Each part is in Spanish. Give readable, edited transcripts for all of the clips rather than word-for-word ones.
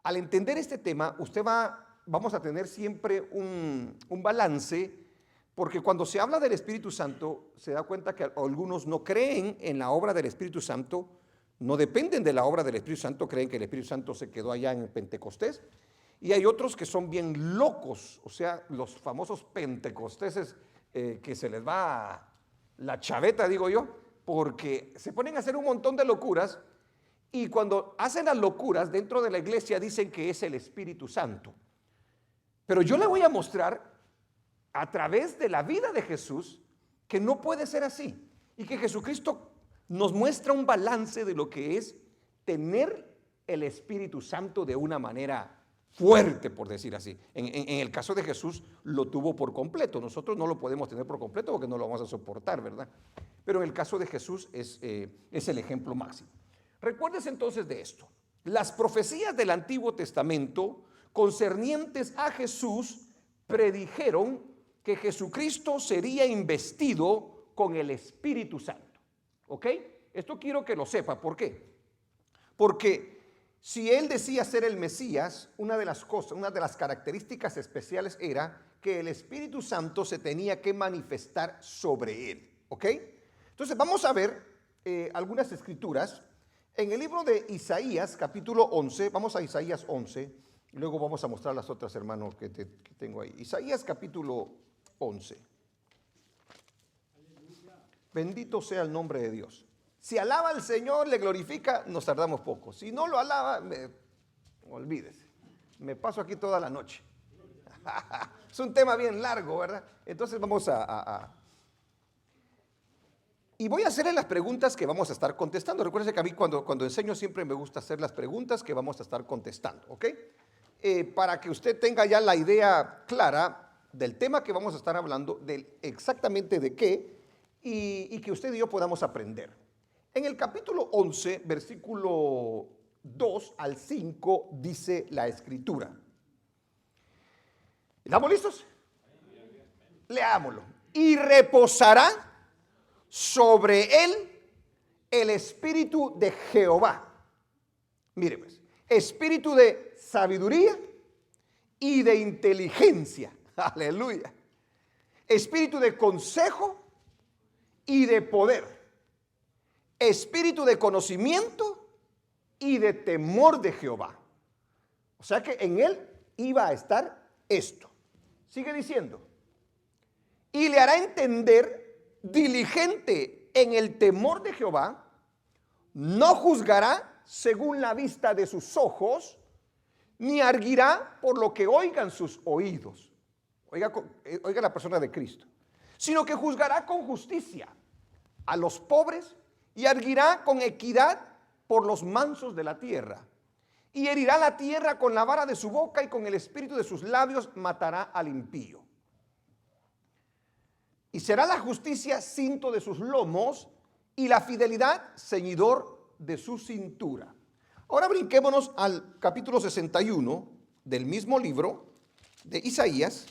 al entender este tema, vamos a tener siempre un balance, porque cuando se habla del Espíritu Santo, se da cuenta que algunos no creen en la obra del Espíritu Santo, no dependen de la obra del Espíritu Santo, creen que el Espíritu Santo se quedó allá en Pentecostés, y hay otros que son bien locos, o sea, los famosos pentecosteses, que se les va la chaveta, digo yo, porque se ponen a hacer un montón de locuras. Y cuando hacen las locuras dentro de la iglesia dicen que es el Espíritu Santo. Pero yo le voy a mostrar a través de la vida de Jesús que no puede ser así. Y que Jesucristo nos muestra un balance de lo que es tener el Espíritu Santo de una manera fuerte, por decir así. En el caso de Jesús lo tuvo por completo. Nosotros no lo podemos tener por completo porque no lo vamos a soportar, ¿verdad? Pero en el caso de Jesús es el ejemplo máximo. Recuérdese entonces de esto. Las profecías del Antiguo Testamento concernientes a Jesús predijeron que Jesucristo sería investido con el Espíritu Santo. ¿Ok? Esto quiero que lo sepa. ¿Por qué? Porque si él decía ser el Mesías, una de las características especiales era que el Espíritu Santo se tenía que manifestar sobre él. ¿Ok? Entonces vamos a ver algunas escrituras. En el libro de Isaías, capítulo 11, vamos a Isaías 11, y luego vamos a mostrar las otras, hermanos, que tengo ahí. Isaías, capítulo 11. Bendito sea el nombre de Dios. Si alaba al Señor, le glorifica, nos tardamos poco. Si no lo alaba, olvídese. Me paso aquí toda la noche. Es un tema bien largo, ¿verdad? Entonces vamos y voy a hacerle las preguntas que vamos a estar contestando. Recuérdense que a mí cuando enseño siempre me gusta hacer las preguntas que vamos a estar contestando, ¿ok? Para que usted tenga ya la idea clara del tema que vamos a estar hablando, exactamente de qué, y que usted y yo podamos aprender. En el capítulo 11, versículo 2 al 5, dice la Escritura. ¿Estamos listos? Leámoslo. Y reposará sobre él el espíritu de Jehová. Mire pues, espíritu de sabiduría y de inteligencia. Aleluya. Espíritu de consejo y de poder. Espíritu de conocimiento y de temor de Jehová. O sea que en él iba a estar esto. Sigue diciendo. Y le hará entender diligente en el temor de Jehová, no juzgará según la vista de sus ojos, ni arguirá por lo que oigan sus oídos. Oiga la persona de Cristo. Sino que juzgará con justicia a los pobres y arguirá con equidad por los mansos de la tierra. Y herirá la tierra con la vara de su boca y con el espíritu de sus labios matará al impío. Y será la justicia cinto de sus lomos y la fidelidad ceñidor de su cintura. Ahora brinquémonos al capítulo 61 del mismo libro de Isaías.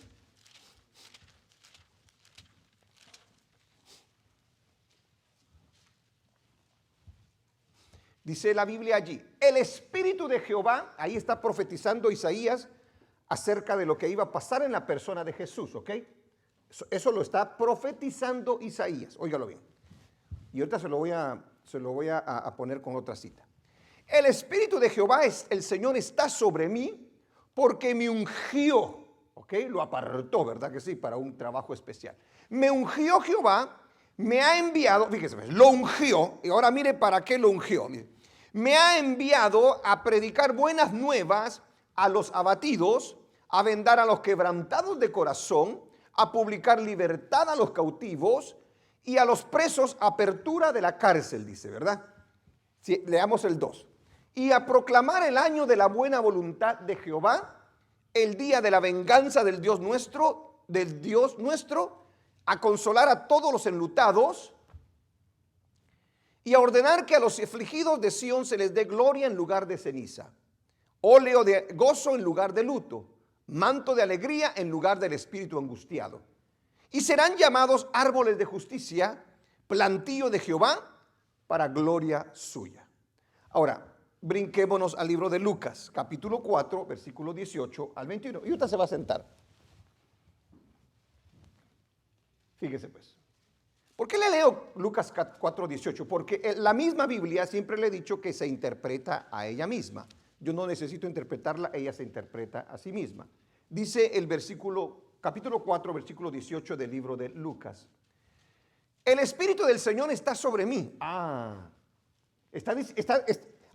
Dice la Biblia allí, el Espíritu de Jehová, ahí está profetizando Isaías acerca de lo que iba a pasar en la persona de Jesús, ¿ok? Eso lo está profetizando Isaías, óigalo bien. Y ahorita se lo voy a poner con otra cita. El Espíritu de Jehová, el Señor está sobre mí porque me ungió, ¿ok? Lo apartó, ¿verdad que sí? Para un trabajo especial. Me ungió Jehová, me ha enviado, fíjese, lo ungió, y ahora mire para qué lo ungió. Mire, me ha enviado a predicar buenas nuevas a los abatidos, a vendar a los quebrantados de corazón, a publicar libertad a los cautivos y a los presos apertura de la cárcel, dice, ¿verdad? Sí, leamos el 2. Y a proclamar el año de la buena voluntad de Jehová, el día de la venganza del Dios nuestro, a consolar a todos los enlutados y a ordenar que a los afligidos de Sión se les dé gloria en lugar de ceniza, óleo de gozo en lugar de luto, manto de alegría en lugar del espíritu angustiado. Y serán llamados árboles de justicia, plantío de Jehová para gloria suya. Ahora, brinquémonos al libro de Lucas, capítulo 4, versículo 18 al 21. Y usted se va a sentar. Fíjese pues. ¿Por qué le leo Lucas 4, 18? Porque la misma Biblia siempre le he dicho que se interpreta a ella misma. Yo no necesito interpretarla, ella se interpreta a sí misma. Dice el capítulo 4, versículo 18 del libro de Lucas. El Espíritu del Señor está sobre mí.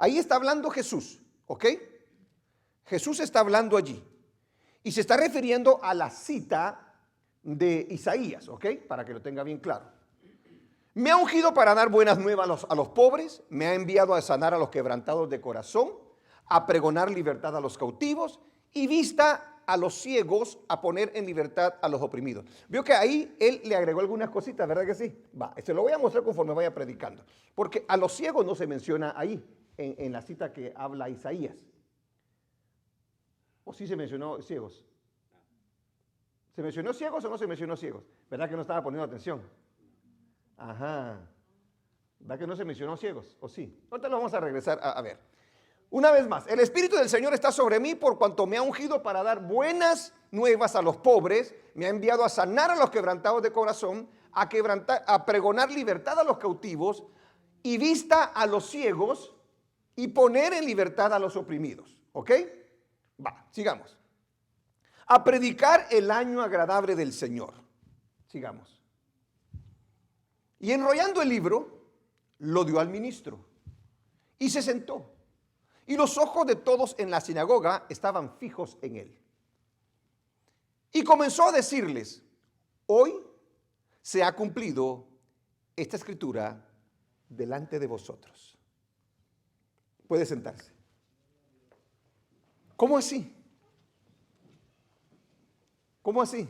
Ahí está hablando Jesús, ¿ok? Jesús está hablando allí. Y se está refiriendo a la cita de Isaías, ¿ok? Para que lo tenga bien claro. Me ha ungido para dar buenas nuevas a los pobres, me ha enviado a sanar a los quebrantados de corazón, a pregonar libertad a los cautivos y vista a los ciegos, a poner en libertad a los oprimidos. Vio que ahí él le agregó algunas cositas, ¿verdad que sí? Se lo voy a mostrar conforme vaya predicando, porque a los ciegos no se menciona ahí, en la cita que habla Isaías. ¿O sí se mencionó ciegos? ¿Se mencionó ciegos o no se mencionó ciegos? ¿Verdad que no estaba poniendo atención? Ajá. ¿Verdad que no se mencionó ciegos? ¿O sí? Ahorita lo vamos a regresar a ver. Una vez más, el Espíritu del Señor está sobre mí por cuanto me ha ungido para dar buenas nuevas a los pobres, me ha enviado a sanar a los quebrantados de corazón, a pregonar libertad a los cautivos y vista a los ciegos y poner en libertad a los oprimidos. ¿Ok? Sigamos. A predicar el año agradable del Señor. Sigamos. Y enrollando el libro, lo dio al ministro y se sentó. Y los ojos de todos en la sinagoga estaban fijos en él. Y comenzó a decirles, hoy se ha cumplido esta escritura delante de vosotros. Puede sentarse. ¿Cómo así? ¿Cómo así?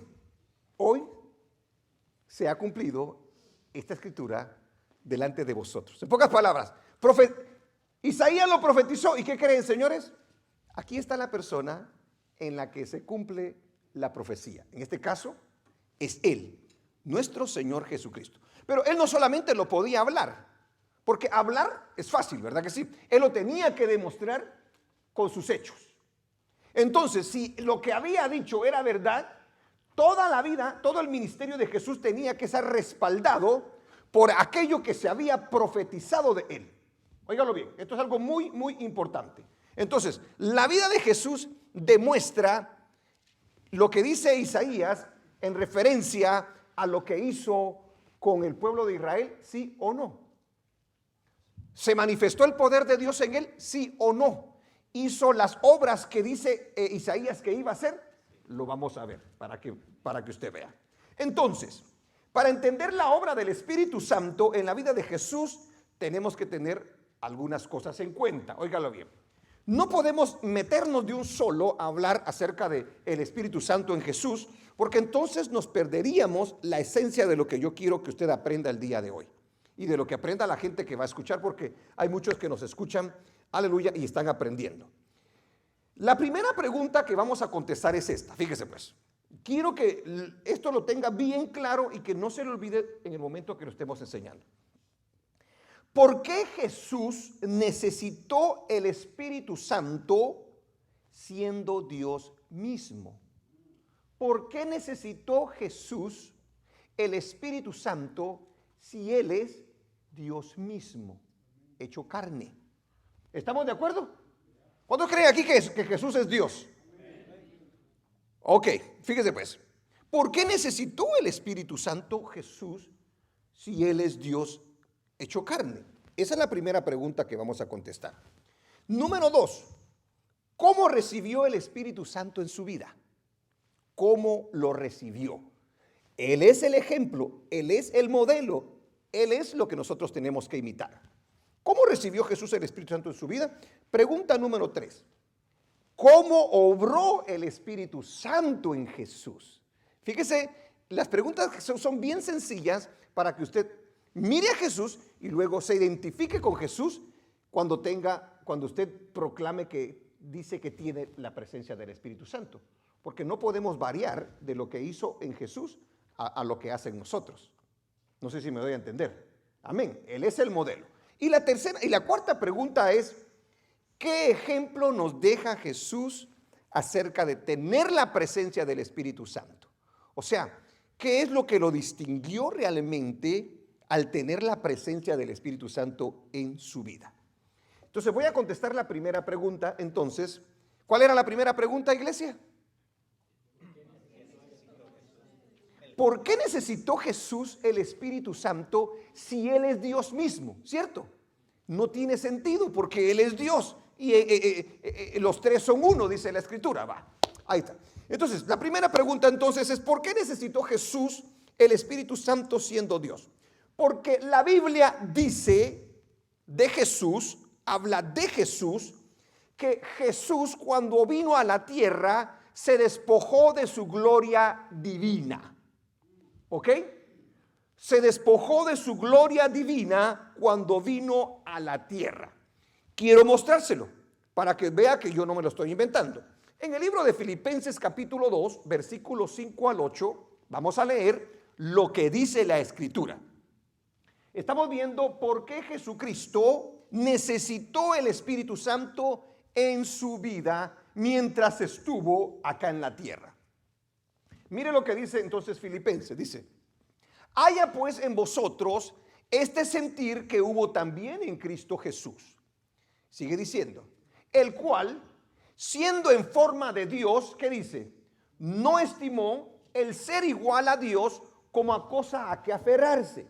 Hoy se ha cumplido esta escritura delante de vosotros. En pocas palabras, Isaías lo profetizó. ¿Y qué creen, señores? Aquí está la persona en la que se cumple la profecía. En este caso, es Él, nuestro Señor Jesucristo. Pero Él no solamente lo podía hablar, porque hablar es fácil, ¿verdad que sí? Él lo tenía que demostrar con sus hechos. Entonces, si lo que había dicho era verdad, toda la vida, todo el ministerio de Jesús tenía que ser respaldado por aquello que se había profetizado de Él. Óigalo bien, esto es algo muy, muy importante. Entonces, la vida de Jesús demuestra lo que dice Isaías en referencia a lo que hizo con el pueblo de Israel, sí o no. ¿Se manifestó el poder de Dios en él? Sí o no. ¿Hizo las obras que dice Isaías que iba a hacer? Lo vamos a ver para que usted vea. Entonces, para entender la obra del Espíritu Santo en la vida de Jesús, tenemos que tener algunas cosas en cuenta. Óigalo bien. No podemos meternos de un solo a hablar acerca del Espíritu Santo en Jesús, porque entonces nos perderíamos la esencia de lo que yo quiero que usted aprenda el día de hoy. Y de lo que aprenda la gente que va a escuchar, porque hay muchos que nos escuchan, aleluya, y están aprendiendo. La primera pregunta que vamos a contestar es esta. Fíjese pues. Quiero que esto lo tenga bien claro y que no se le olvide en el momento que lo estemos enseñando. ¿Por qué Jesús necesitó el Espíritu Santo siendo Dios mismo? ¿Por qué necesitó Jesús el Espíritu Santo si Él es Dios mismo, hecho carne? ¿Estamos de acuerdo? ¿Cuántos creen aquí que Jesús es Dios? Ok, fíjese pues. ¿Por qué necesitó el Espíritu Santo Jesús si Él es Dios hecho carne? Esa es la primera pregunta que vamos a contestar. Número 2, ¿cómo recibió el Espíritu Santo en su vida? ¿Cómo lo recibió? Él es el ejemplo, Él es el modelo, Él es lo que nosotros tenemos que imitar. ¿Cómo recibió Jesús el Espíritu Santo en su vida? Pregunta número 3. ¿Cómo obró el Espíritu Santo en Jesús? Fíjese, las preguntas son bien sencillas para que usted mire a Jesús y luego se identifique con Jesús cuando usted proclame que dice que tiene la presencia del Espíritu Santo. Porque no podemos variar de lo que hizo en Jesús a lo que hace en nosotros. No sé si me doy a entender. Amén. Él es el modelo. Y la cuarta pregunta es, ¿Qué ejemplo nos deja Jesús acerca de tener la presencia del Espíritu Santo? O sea, ¿qué es lo que lo distinguió realmente al tener la presencia del Espíritu Santo en su vida? Entonces voy a contestar la primera pregunta. Entonces, ¿cuál era la primera pregunta, iglesia? ¿Por qué necesitó Jesús el Espíritu Santo si Él es Dios mismo? ¿Cierto? No tiene sentido porque Él es Dios y los tres son uno, dice la Escritura. Va, ahí está. Entonces, la primera pregunta entonces es: ¿por qué necesitó Jesús el Espíritu Santo siendo Dios? Porque la Biblia dice de Jesús, habla de Jesús, que Jesús cuando vino a la tierra se despojó de su gloria divina. ¿Ok? Se despojó de su gloria divina cuando vino a la tierra. Quiero mostrárselo para que vea que yo no me lo estoy inventando. En el libro de Filipenses capítulo 2, versículos 5 al 8, vamos a leer lo que dice la Escritura. Estamos viendo por qué Jesucristo necesitó el Espíritu Santo en su vida mientras estuvo acá en la tierra. Mire lo que dice entonces Filipenses, dice: haya pues en vosotros este sentir que hubo también en Cristo Jesús. Sigue diciendo: el cual, siendo en forma de Dios, ¿qué dice? No estimó el ser igual a Dios como a cosa a que aferrarse.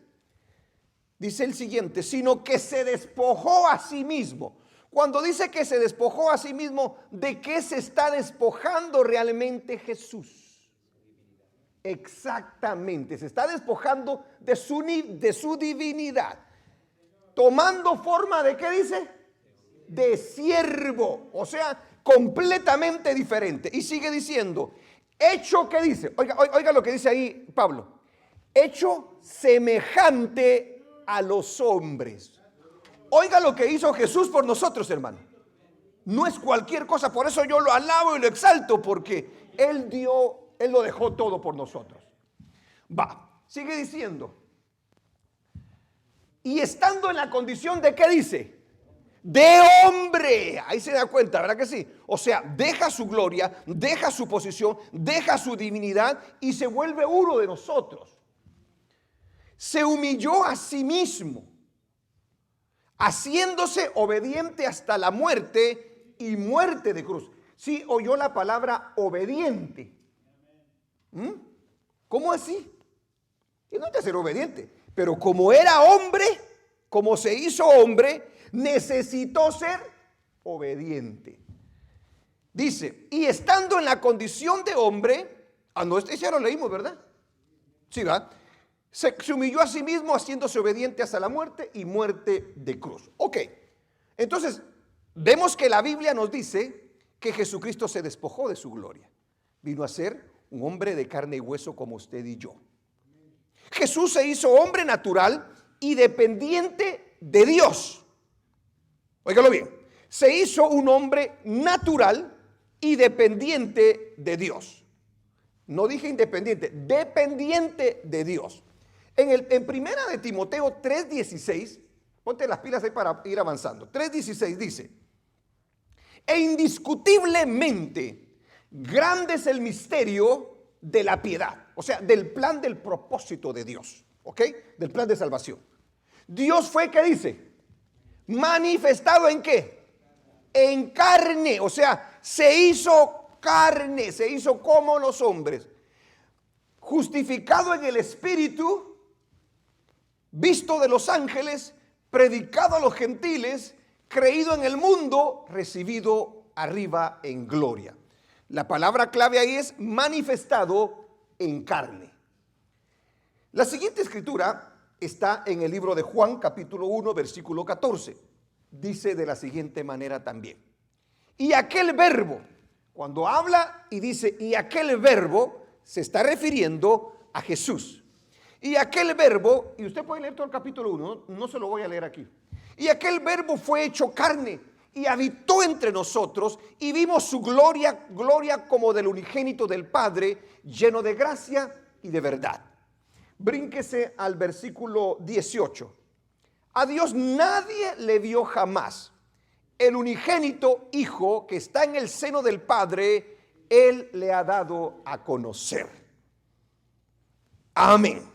Dice el siguiente: sino que se despojó a sí mismo. Cuando dice que se despojó a sí mismo, ¿de qué se está despojando realmente Jesús? Exactamente, se está despojando de su divinidad, tomando forma de, ¿qué dice? De siervo, o sea, completamente diferente. Y sigue diciendo, hecho, ¿qué dice? Oiga lo que dice ahí Pablo: hecho semejante a los hombres. Oiga lo que hizo Jesús por nosotros, hermano. No es cualquier cosa, por eso yo lo alabo y lo exalto, porque Él lo dejó todo por nosotros. Va, sigue diciendo. Y estando en la condición de, ¿qué dice? De hombre. Ahí se da cuenta, ¿verdad que sí? O sea, deja su gloria, deja su posición, deja su divinidad y se vuelve uno de nosotros. Se humilló a sí mismo, haciéndose obediente hasta la muerte y muerte de cruz. Sí, oyó la palabra obediente. ¿Cómo así? Tiene que ser obediente, pero como era hombre, como se hizo hombre, necesitó ser obediente. Dice, y estando en la condición de hombre, no, este ya lo leímos, ¿verdad? Sí, ¿verdad? Se humilló a sí mismo, haciéndose obediente hasta la muerte y muerte de cruz. Ok, entonces vemos que la Biblia nos dice que Jesucristo se despojó de su gloria. Vino a ser un hombre de carne y hueso como usted y yo. Jesús se hizo hombre natural y dependiente de Dios. Óigalo bien, se hizo un hombre natural y dependiente de Dios. No dije independiente, dependiente de Dios. En primera de Timoteo 3:16, ponte las pilas ahí para ir avanzando. 3:16 dice: e indiscutiblemente grande es el misterio de la piedad, o sea, del plan del propósito de Dios, ¿ok? Del plan de salvación. Dios fue, ¿qué dice? Manifestado ¿en qué? En carne, o sea, se hizo carne, se hizo como los hombres, justificado en el Espíritu, visto de los ángeles, predicado a los gentiles, creído en el mundo, recibido arriba en gloria. La palabra clave ahí es manifestado en carne. La siguiente escritura está en el libro de Juan, capítulo 1, versículo 14. Dice de la siguiente manera también: y aquel verbo, cuando habla y dice y aquel verbo, se está refiriendo a Jesús. Y aquel verbo, y usted puede leer todo el capítulo 1, no se lo voy a leer aquí. Y aquel verbo fue hecho carne y habitó entre nosotros, y vimos su gloria, gloria como del unigénito del Padre, lleno de gracia y de verdad. Brínquese al versículo 18. A Dios nadie le vio jamás. el unigénito Hijo que está en el seno del Padre, Él le ha dado a conocer. Amén.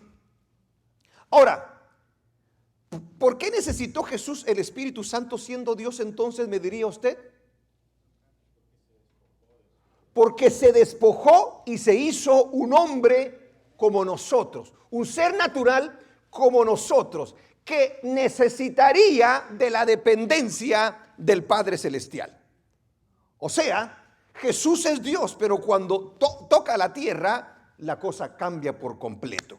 Ahora, ¿por qué necesitó Jesús el Espíritu Santo siendo Dios entonces, me diría usted? Porque se despojó y se hizo un hombre como nosotros, un ser natural como nosotros, que necesitaría de la dependencia del Padre Celestial. O sea, Jesús es Dios, pero cuando toca la tierra, la cosa cambia por completo.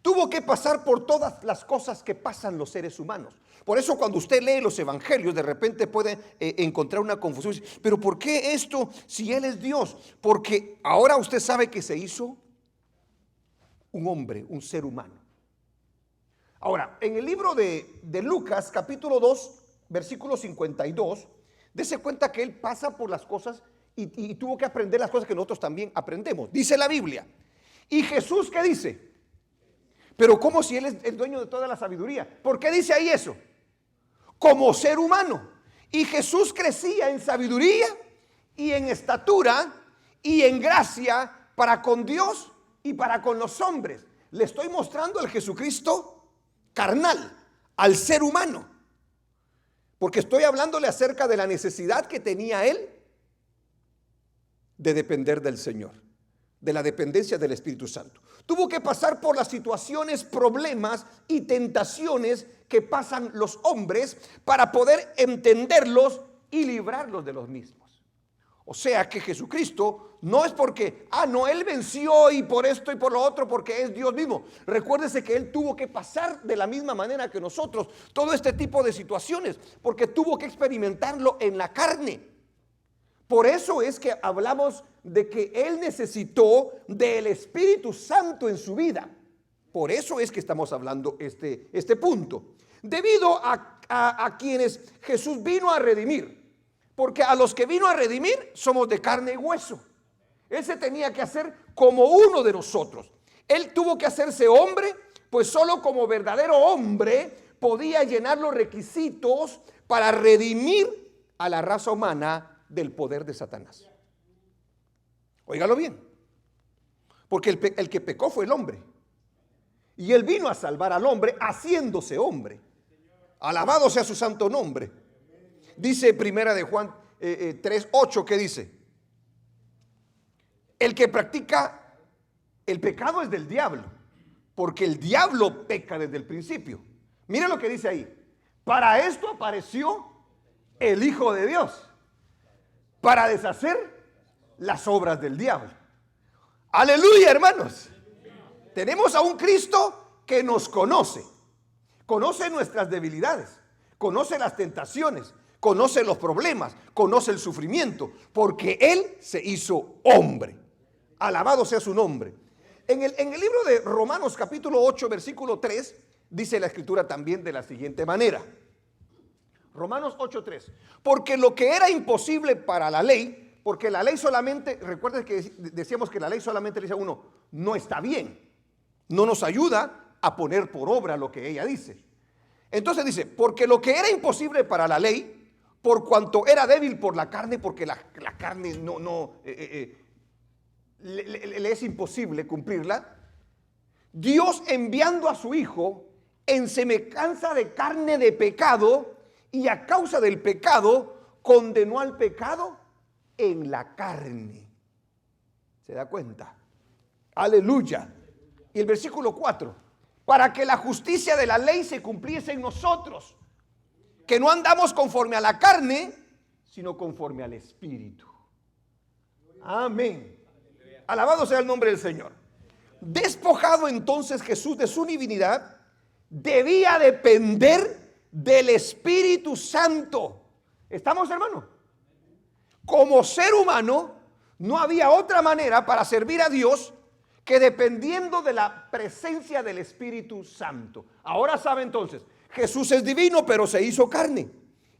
Tuvo que pasar por todas las cosas que pasan los seres humanos. Por eso cuando usted lee los evangelios, de repente puede encontrar una confusión. Pero ¿por qué esto si Él es Dios? Porque ahora usted sabe que se hizo un hombre, un ser humano. Ahora, en el libro de Lucas, capítulo 2, versículo 52, dése cuenta que Él pasa por las cosas y tuvo que aprender las cosas que nosotros también aprendemos. Dice la Biblia. ¿Y Jesús qué dice? Pero ¿cómo si Él es el dueño de toda la sabiduría? ¿Por qué dice ahí eso? Como ser humano. Y Jesús crecía en sabiduría y en estatura y en gracia para con Dios y para con los hombres. Le estoy mostrando al Jesucristo carnal, al ser humano. Porque estoy hablándole acerca de la necesidad que tenía Él de depender del Señor, de la dependencia del Espíritu Santo. Tuvo que pasar por las situaciones, problemas y tentaciones que pasan los hombres para poder entenderlos y librarlos de los mismos. O sea que Jesucristo no es porque, no, Él venció y por esto y por lo otro, porque es Dios mismo. Recuérdese que Él tuvo que pasar de la misma manera que nosotros todo este tipo de situaciones, porque tuvo que experimentarlo en la carne. Por eso es que hablamos de que Él necesitó del Espíritu Santo en su vida. Por eso es que estamos hablando este punto. Debido a quienes Jesús vino a redimir. Porque a los que vino a redimir somos de carne y hueso. Él se tenía que hacer como uno de nosotros. Él tuvo que hacerse hombre, pues solo como verdadero hombre podía llenar los requisitos para redimir a la raza humana del poder de Satanás. Óigalo bien, porque el que pecó fue el hombre y Él vino a salvar al hombre haciéndose hombre. Alabado sea su santo nombre. Dice primera de Juan 3:8, ¿qué dice? El que practica el pecado es del diablo, porque el diablo peca desde el principio. Miren lo que dice ahí: para esto apareció el Hijo de Dios, para deshacer las obras del diablo. Aleluya, hermanos. Tenemos a un Cristo que nos conoce nuestras debilidades, conoce las tentaciones, conoce los problemas, conoce el sufrimiento, porque Él se hizo hombre. Alabado sea su nombre. En el libro de Romanos capítulo 8 versículo 3 dice la escritura también de la siguiente manera. Romanos 8:3. Porque lo que era imposible para la ley, porque la ley solamente, recuerden que decíamos que la ley solamente le dice a uno, no está bien, no nos ayuda a poner por obra lo que ella dice. Entonces dice, porque lo que era imposible para la ley, por cuanto era débil por la carne, porque la carne le es imposible cumplirla, Dios enviando a su Hijo en semejanza de carne de pecado, y a causa del pecado condenó al pecado en la carne. ¿Se da cuenta? Aleluya. Y el versículo 4, para que la justicia de la ley se cumpliese en nosotros, que no andamos conforme a la carne, sino conforme al Espíritu. Amén. Alabado sea el nombre del Señor. Despojado entonces Jesús de su divinidad, debía depender del Espíritu Santo. ¿Estamos, hermano? Como ser humano, no había otra manera para servir a Dios que dependiendo de la presencia del Espíritu Santo. Ahora sabe entonces, Jesús es divino, pero se hizo carne.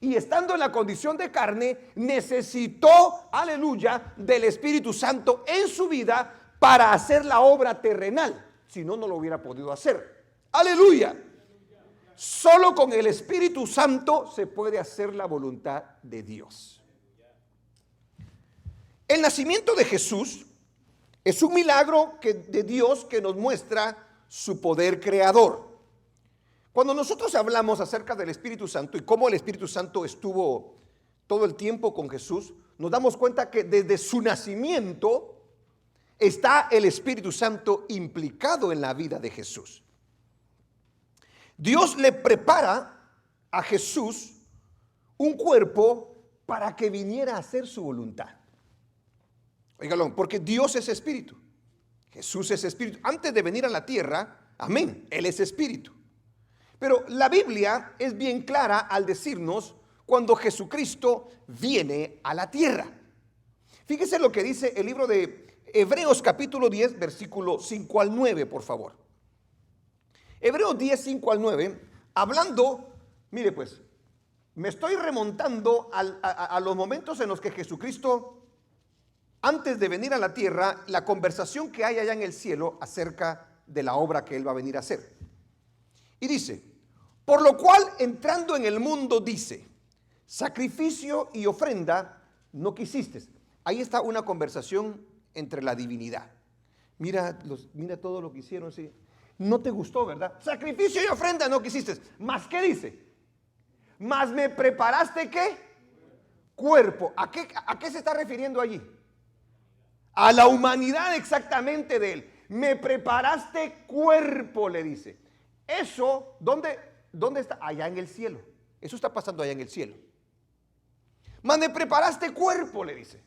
Y estando en la condición de carne, necesitó, aleluya, del Espíritu Santo en su vida para hacer la obra terrenal. Si no, no lo hubiera podido hacer. Aleluya. solo con el Espíritu Santo se puede hacer la voluntad de Dios. El nacimiento de Jesús es un milagro de Dios que nos muestra su poder creador. Cuando nosotros hablamos acerca del Espíritu Santo y cómo el Espíritu Santo estuvo todo el tiempo con Jesús, nos damos cuenta que desde su nacimiento está el Espíritu Santo implicado en la vida de Jesús. Dios le prepara a Jesús un cuerpo para que viniera a hacer su voluntad. Óigalo, porque Dios es espíritu. Jesús es espíritu. Antes de venir a la tierra, amén, Él es espíritu. Pero la Biblia es bien clara al decirnos cuando Jesucristo viene a la tierra. Fíjese lo que dice el libro de Hebreos capítulo 10, versículo 5 al 9, por favor. Hebreos 10, 5 al 9, hablando, mire pues, me estoy remontando a los momentos en los que Jesucristo, antes de venir a la tierra, la conversación que hay allá en el cielo acerca de la obra que Él va a venir a hacer. Y dice, por lo cual entrando en el mundo dice, sacrificio y ofrenda no quisiste. Ahí está una conversación entre la divinidad. Mira todo lo que hicieron, sí. No te gustó, ¿verdad? Sacrificio y ofrenda no quisiste. ¿Más qué dice? Más me preparaste ¿qué? Cuerpo. ¿A qué se está refiriendo allí? A la humanidad exactamente de Él. Me preparaste cuerpo, le dice. Eso, ¿dónde está? Allá en el cielo. Eso está pasando allá en el cielo. Mas me preparaste cuerpo, le dice.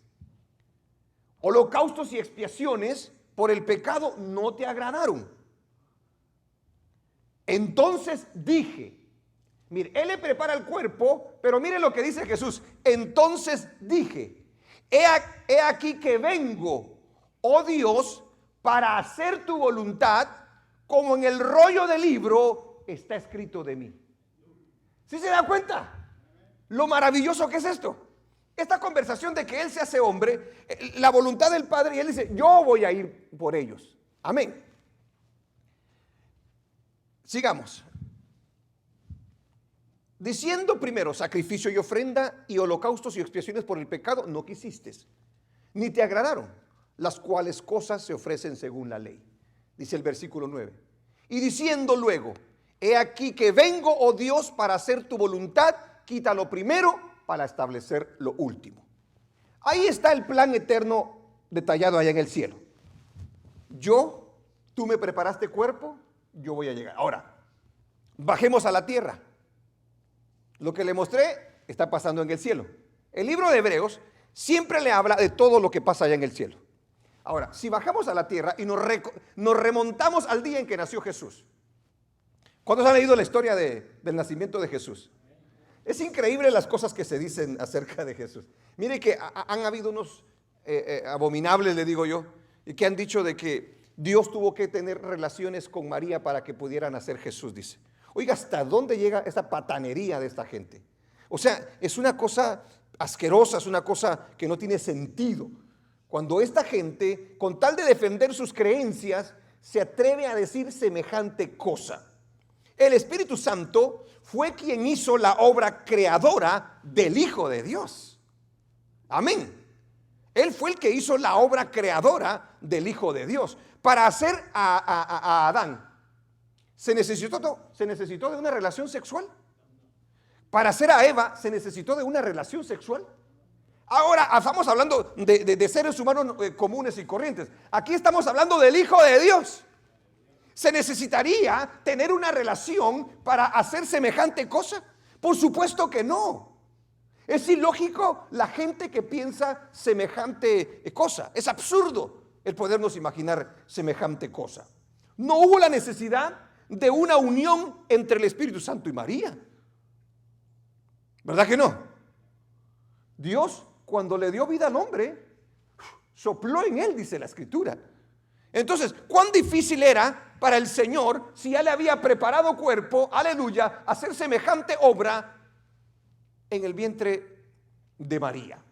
Holocaustos y expiaciones por el pecado no te agradaron. Entonces dije, mire, Él le prepara el cuerpo, pero mire lo que dice Jesús. Entonces dije, he aquí que vengo, oh Dios, para hacer tu voluntad, como en el rollo del libro está escrito de mí. ¿Sí se da cuenta? Lo maravilloso que es esto. Esta conversación de que Él se hace hombre, la voluntad del Padre, y Él dice, yo voy a ir por ellos. Amén. Sigamos. Diciendo primero, sacrificio y ofrenda y holocaustos y expiaciones por el pecado no quisiste, ni te agradaron, las cuales cosas se ofrecen según la ley. Dice el versículo 9. Y diciendo luego, he aquí que vengo, oh Dios, para hacer tu voluntad, quita lo primero para establecer lo último. Ahí está el plan eterno detallado allá en el cielo. Tú me preparaste cuerpo, yo voy a llegar. Ahora, bajemos a la tierra. Lo que le mostré está pasando en el cielo. El libro de Hebreos siempre le habla de todo lo que pasa allá en el cielo. Ahora, si bajamos a la tierra y nos remontamos al día en que nació Jesús. ¿Cuántos han leído la historia del nacimiento de Jesús? Es increíble las cosas que se dicen acerca de Jesús. Mire que han habido unos abominables, le digo yo, y que han dicho de que Dios tuvo que tener relaciones con María para que pudiera nacer Jesús, dice. Oiga, ¿hasta dónde llega esta patanería de esta gente? O sea, es una cosa asquerosa, es una cosa que no tiene sentido. Cuando esta gente, con tal de defender sus creencias, se atreve a decir semejante cosa. El Espíritu Santo fue quien hizo la obra creadora del Hijo de Dios. Amén. Él fue el que hizo la obra creadora del Hijo de Dios. Para hacer a Adán, ¿se necesitó de una relación sexual? Para hacer a Eva, ¿se necesitó de una relación sexual? Ahora estamos hablando de seres humanos comunes y corrientes. Aquí estamos hablando del Hijo de Dios. ¿Se necesitaría tener una relación para hacer semejante cosa? Por supuesto que no. Es ilógico la gente que piensa semejante cosa. Es absurdo el podernos imaginar semejante cosa. No hubo la necesidad de una unión entre el Espíritu Santo y María. ¿Verdad que no? Dios, cuando le dio vida al hombre, sopló en él, dice la Escritura. Entonces, ¿cuán difícil era para el Señor, si ya le había preparado cuerpo, aleluya, hacer semejante obra en el vientre de María?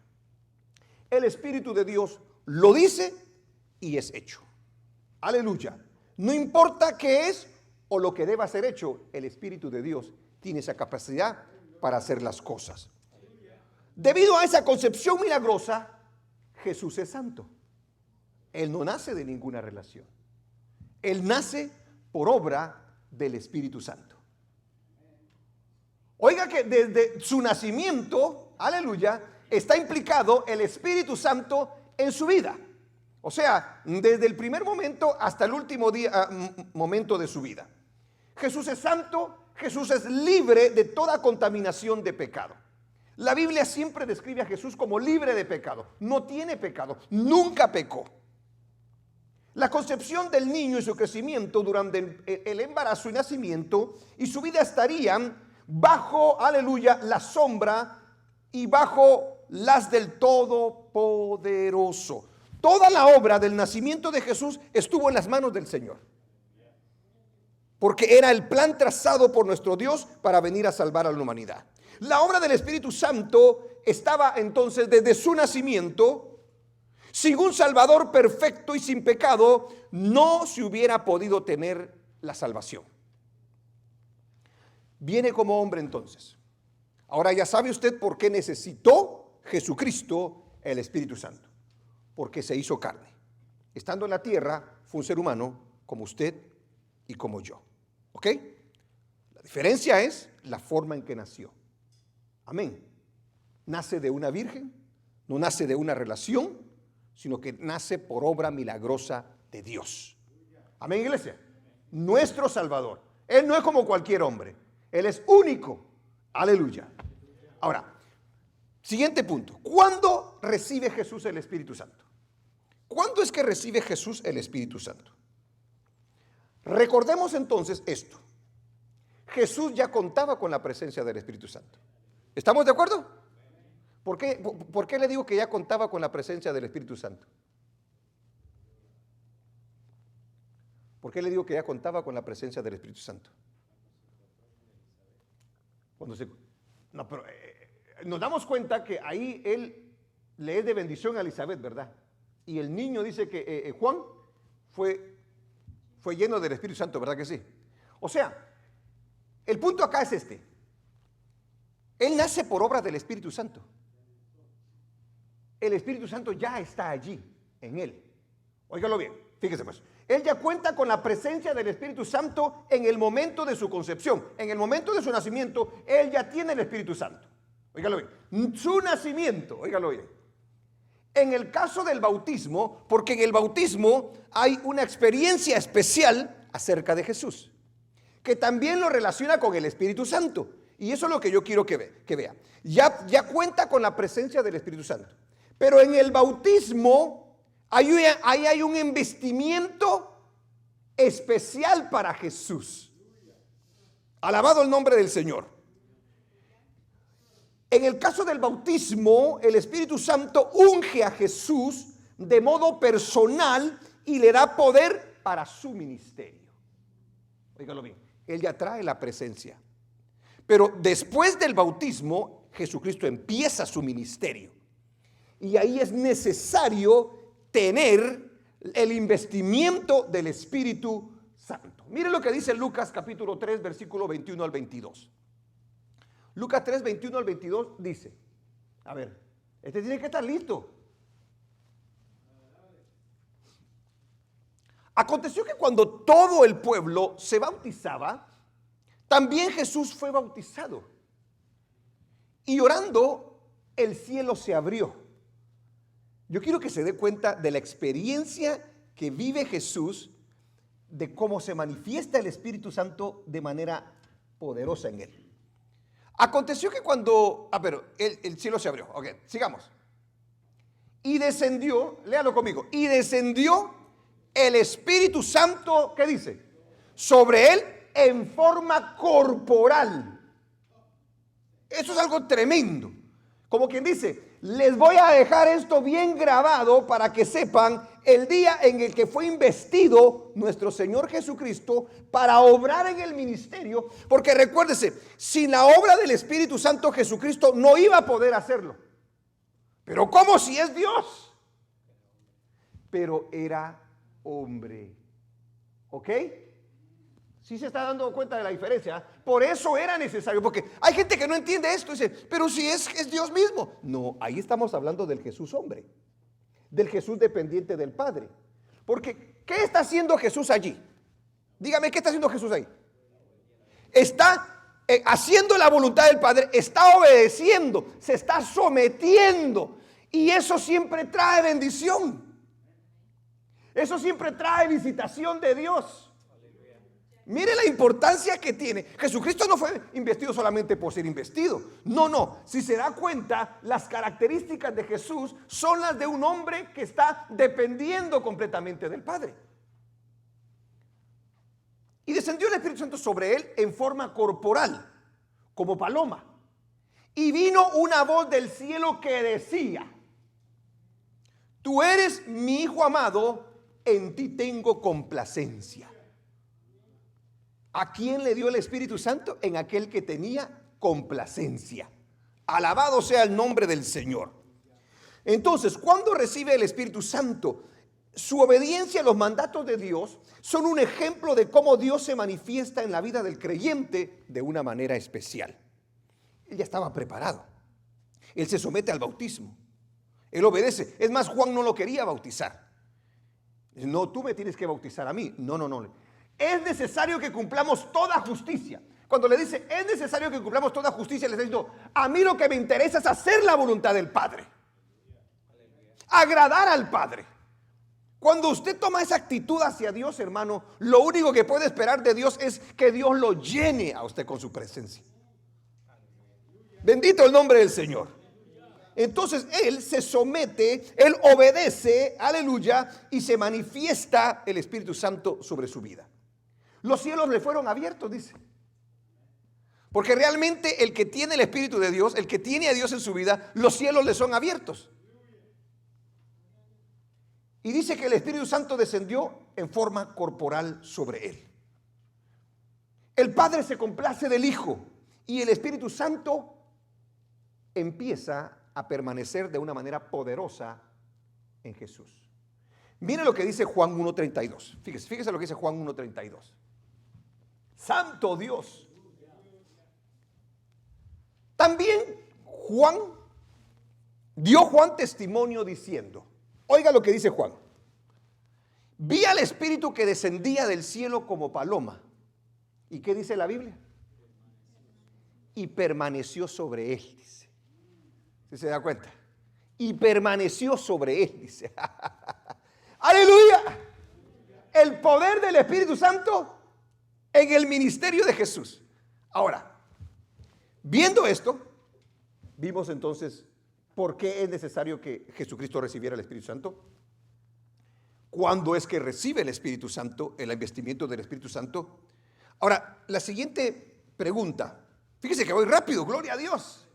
El Espíritu de Dios lo dice y es hecho. Aleluya. No importa qué es o lo que deba ser hecho, el Espíritu de Dios tiene esa capacidad para hacer las cosas. Debido a esa concepción milagrosa, Jesús es santo. Él no nace de ninguna relación. Él nace por obra del Espíritu Santo. Oiga que desde su nacimiento, aleluya, está implicado el Espíritu Santo en su vida. O sea, desde el primer momento hasta el último momento de su vida. Jesús es santo, Jesús es libre de toda contaminación de pecado. La Biblia siempre describe a Jesús como libre de pecado. No tiene pecado, nunca pecó. La concepción del niño y su crecimiento durante el embarazo y nacimiento y su vida estarían bajo, aleluya, la sombra y bajo las del Todopoderoso. Toda la obra del nacimiento de Jesús estuvo en las manos del Señor, porque era el plan trazado por nuestro Dios para venir a salvar a la humanidad. La obra del Espíritu Santo estaba entonces desde su nacimiento. Sin un Salvador perfecto y sin pecado, no se hubiera podido tener la salvación. Viene como hombre entonces. Ahora ya sabe usted por qué necesitó Jesucristo el Espíritu Santo. Porque se hizo carne. Estando en la tierra, fue un ser humano como usted y como yo. ¿Ok? La diferencia es la forma en que nació. Amén. Nace de una virgen, no nace de una relación, sino que nace por obra milagrosa de Dios. Amén, iglesia. Nuestro Salvador. Él no es como cualquier hombre. Él es único. Aleluya. Ahora, siguiente punto. ¿Cuándo recibe Jesús el Espíritu Santo? ¿Cuándo es que recibe Jesús el Espíritu Santo? Recordemos entonces esto. Jesús ya contaba con la presencia del Espíritu Santo. ¿Estamos de acuerdo? ¿Por qué le digo que ya contaba con la presencia del Espíritu Santo? ¿Por qué le digo que ya contaba con la presencia del Espíritu Santo? Nos damos cuenta que ahí él le es de bendición a Elizabeth, ¿verdad? Y el niño dice que Juan fue lleno del Espíritu Santo, ¿verdad que sí? O sea, el punto acá es este. Él nace por obra del Espíritu Santo. El Espíritu Santo ya está allí, en él. Óigalo bien, fíjese pues. Él ya cuenta con la presencia del Espíritu Santo en el momento de su concepción. En el momento de su nacimiento, él ya tiene el Espíritu Santo. Óigalo bien. Su nacimiento, óigalo bien. En el caso del bautismo, porque en el bautismo hay una experiencia especial acerca de Jesús, que también lo relaciona con el Espíritu Santo. Y eso es lo que yo quiero que vea. Ya cuenta con la presencia del Espíritu Santo. Pero en el bautismo ahí hay un investimiento especial para Jesús. Alabado el nombre del Señor. En el caso del bautismo, el Espíritu Santo unge a Jesús de modo personal y le da poder para su ministerio. Óigalo bien, él ya trae la presencia. Pero después del bautismo, Jesucristo empieza su ministerio. Y ahí es necesario tener el investimiento del Espíritu Santo. Mire lo que dice Lucas capítulo 3, versículo 21 al 22. Lucas 3, 21 al 22 dice, a ver, este tiene que estar listo. Aconteció que cuando todo el pueblo se bautizaba, también Jesús fue bautizado. Y orando, el cielo se abrió. Yo quiero que se dé cuenta de la experiencia que vive Jesús, de cómo se manifiesta el Espíritu Santo de manera poderosa en él. Aconteció que cuando, el cielo se abrió. Ok, sigamos. Y descendió, léalo conmigo, y descendió el Espíritu Santo, ¿qué dice? Sobre él en forma corporal. Eso es algo tremendo. Como quien dice, les voy a dejar esto bien grabado para que sepan el día en el que fue investido nuestro Señor Jesucristo para obrar en el ministerio. Porque recuérdese, sin la obra del Espíritu Santo, Jesucristo no iba a poder hacerlo. Pero ¿cómo si es Dios? Pero era hombre. ¿Ok? ¿Sí se está dando cuenta de la diferencia? Por eso era necesario, porque hay gente que no entiende esto, dice, pero si es Dios mismo. No, ahí estamos hablando del Jesús hombre, del Jesús dependiente del Padre. Porque, ¿qué está haciendo Jesús allí? Dígame, ¿qué está haciendo Jesús ahí? Está haciendo la voluntad del Padre, está obedeciendo, se está sometiendo. Y eso siempre trae bendición. Eso siempre trae visitación de Dios. Mire la importancia que tiene. Jesucristo no fue investido solamente por ser investido. No, no. Si se da cuenta, las características de Jesús son las de un hombre que está dependiendo completamente del Padre. Y descendió el Espíritu Santo sobre él en forma corporal, como paloma. Y vino una voz del cielo que decía: tú eres mi Hijo amado, en ti tengo complacencia. ¿A quién le dio el Espíritu Santo? En aquel que tenía complacencia. Alabado sea el nombre del Señor. Entonces, cuando recibe el Espíritu Santo, su obediencia a los mandatos de Dios son un ejemplo de cómo Dios se manifiesta en la vida del creyente de una manera especial. Él ya estaba preparado. Él se somete al bautismo. Él obedece. Es más, Juan no lo quería bautizar. No, tú me tienes que bautizar a mí. No, no, no. Es necesario que cumplamos toda justicia. Cuando le dice, es necesario que cumplamos toda justicia, le está diciendo, a mí lo que me interesa es hacer la voluntad del Padre. Agradar al Padre. Cuando usted toma esa actitud hacia Dios, hermano, lo único que puede esperar de Dios es que Dios lo llene a usted con su presencia. Bendito el nombre del Señor. Entonces él se somete, él obedece, aleluya, y se manifiesta el Espíritu Santo sobre su vida. Los cielos le fueron abiertos, dice. Porque realmente el que tiene el Espíritu de Dios, el que tiene a Dios en su vida, los cielos le son abiertos. Y dice que el Espíritu Santo descendió en forma corporal sobre él. El Padre se complace del Hijo y el Espíritu Santo empieza a permanecer de una manera poderosa en Jesús. Mire lo que dice Juan 1:32. Fíjese lo que dice Juan 1:32. Santo Dios. También dio Juan testimonio diciendo, oiga lo que dice Juan: vi al Espíritu que descendía del cielo como paloma. ¿Y qué dice la Biblia? Y permaneció sobre él, dice. ¿Sí se da cuenta? Y permaneció sobre él, dice. ¡Aleluya! El poder del Espíritu Santo en el ministerio de Jesús. Ahora, viendo esto, vimos entonces por qué es necesario que Jesucristo recibiera el Espíritu Santo. ¿Cuándo es que recibe el Espíritu Santo, el investimiento del Espíritu Santo? Ahora, la siguiente pregunta, fíjese que voy rápido, gloria a Dios.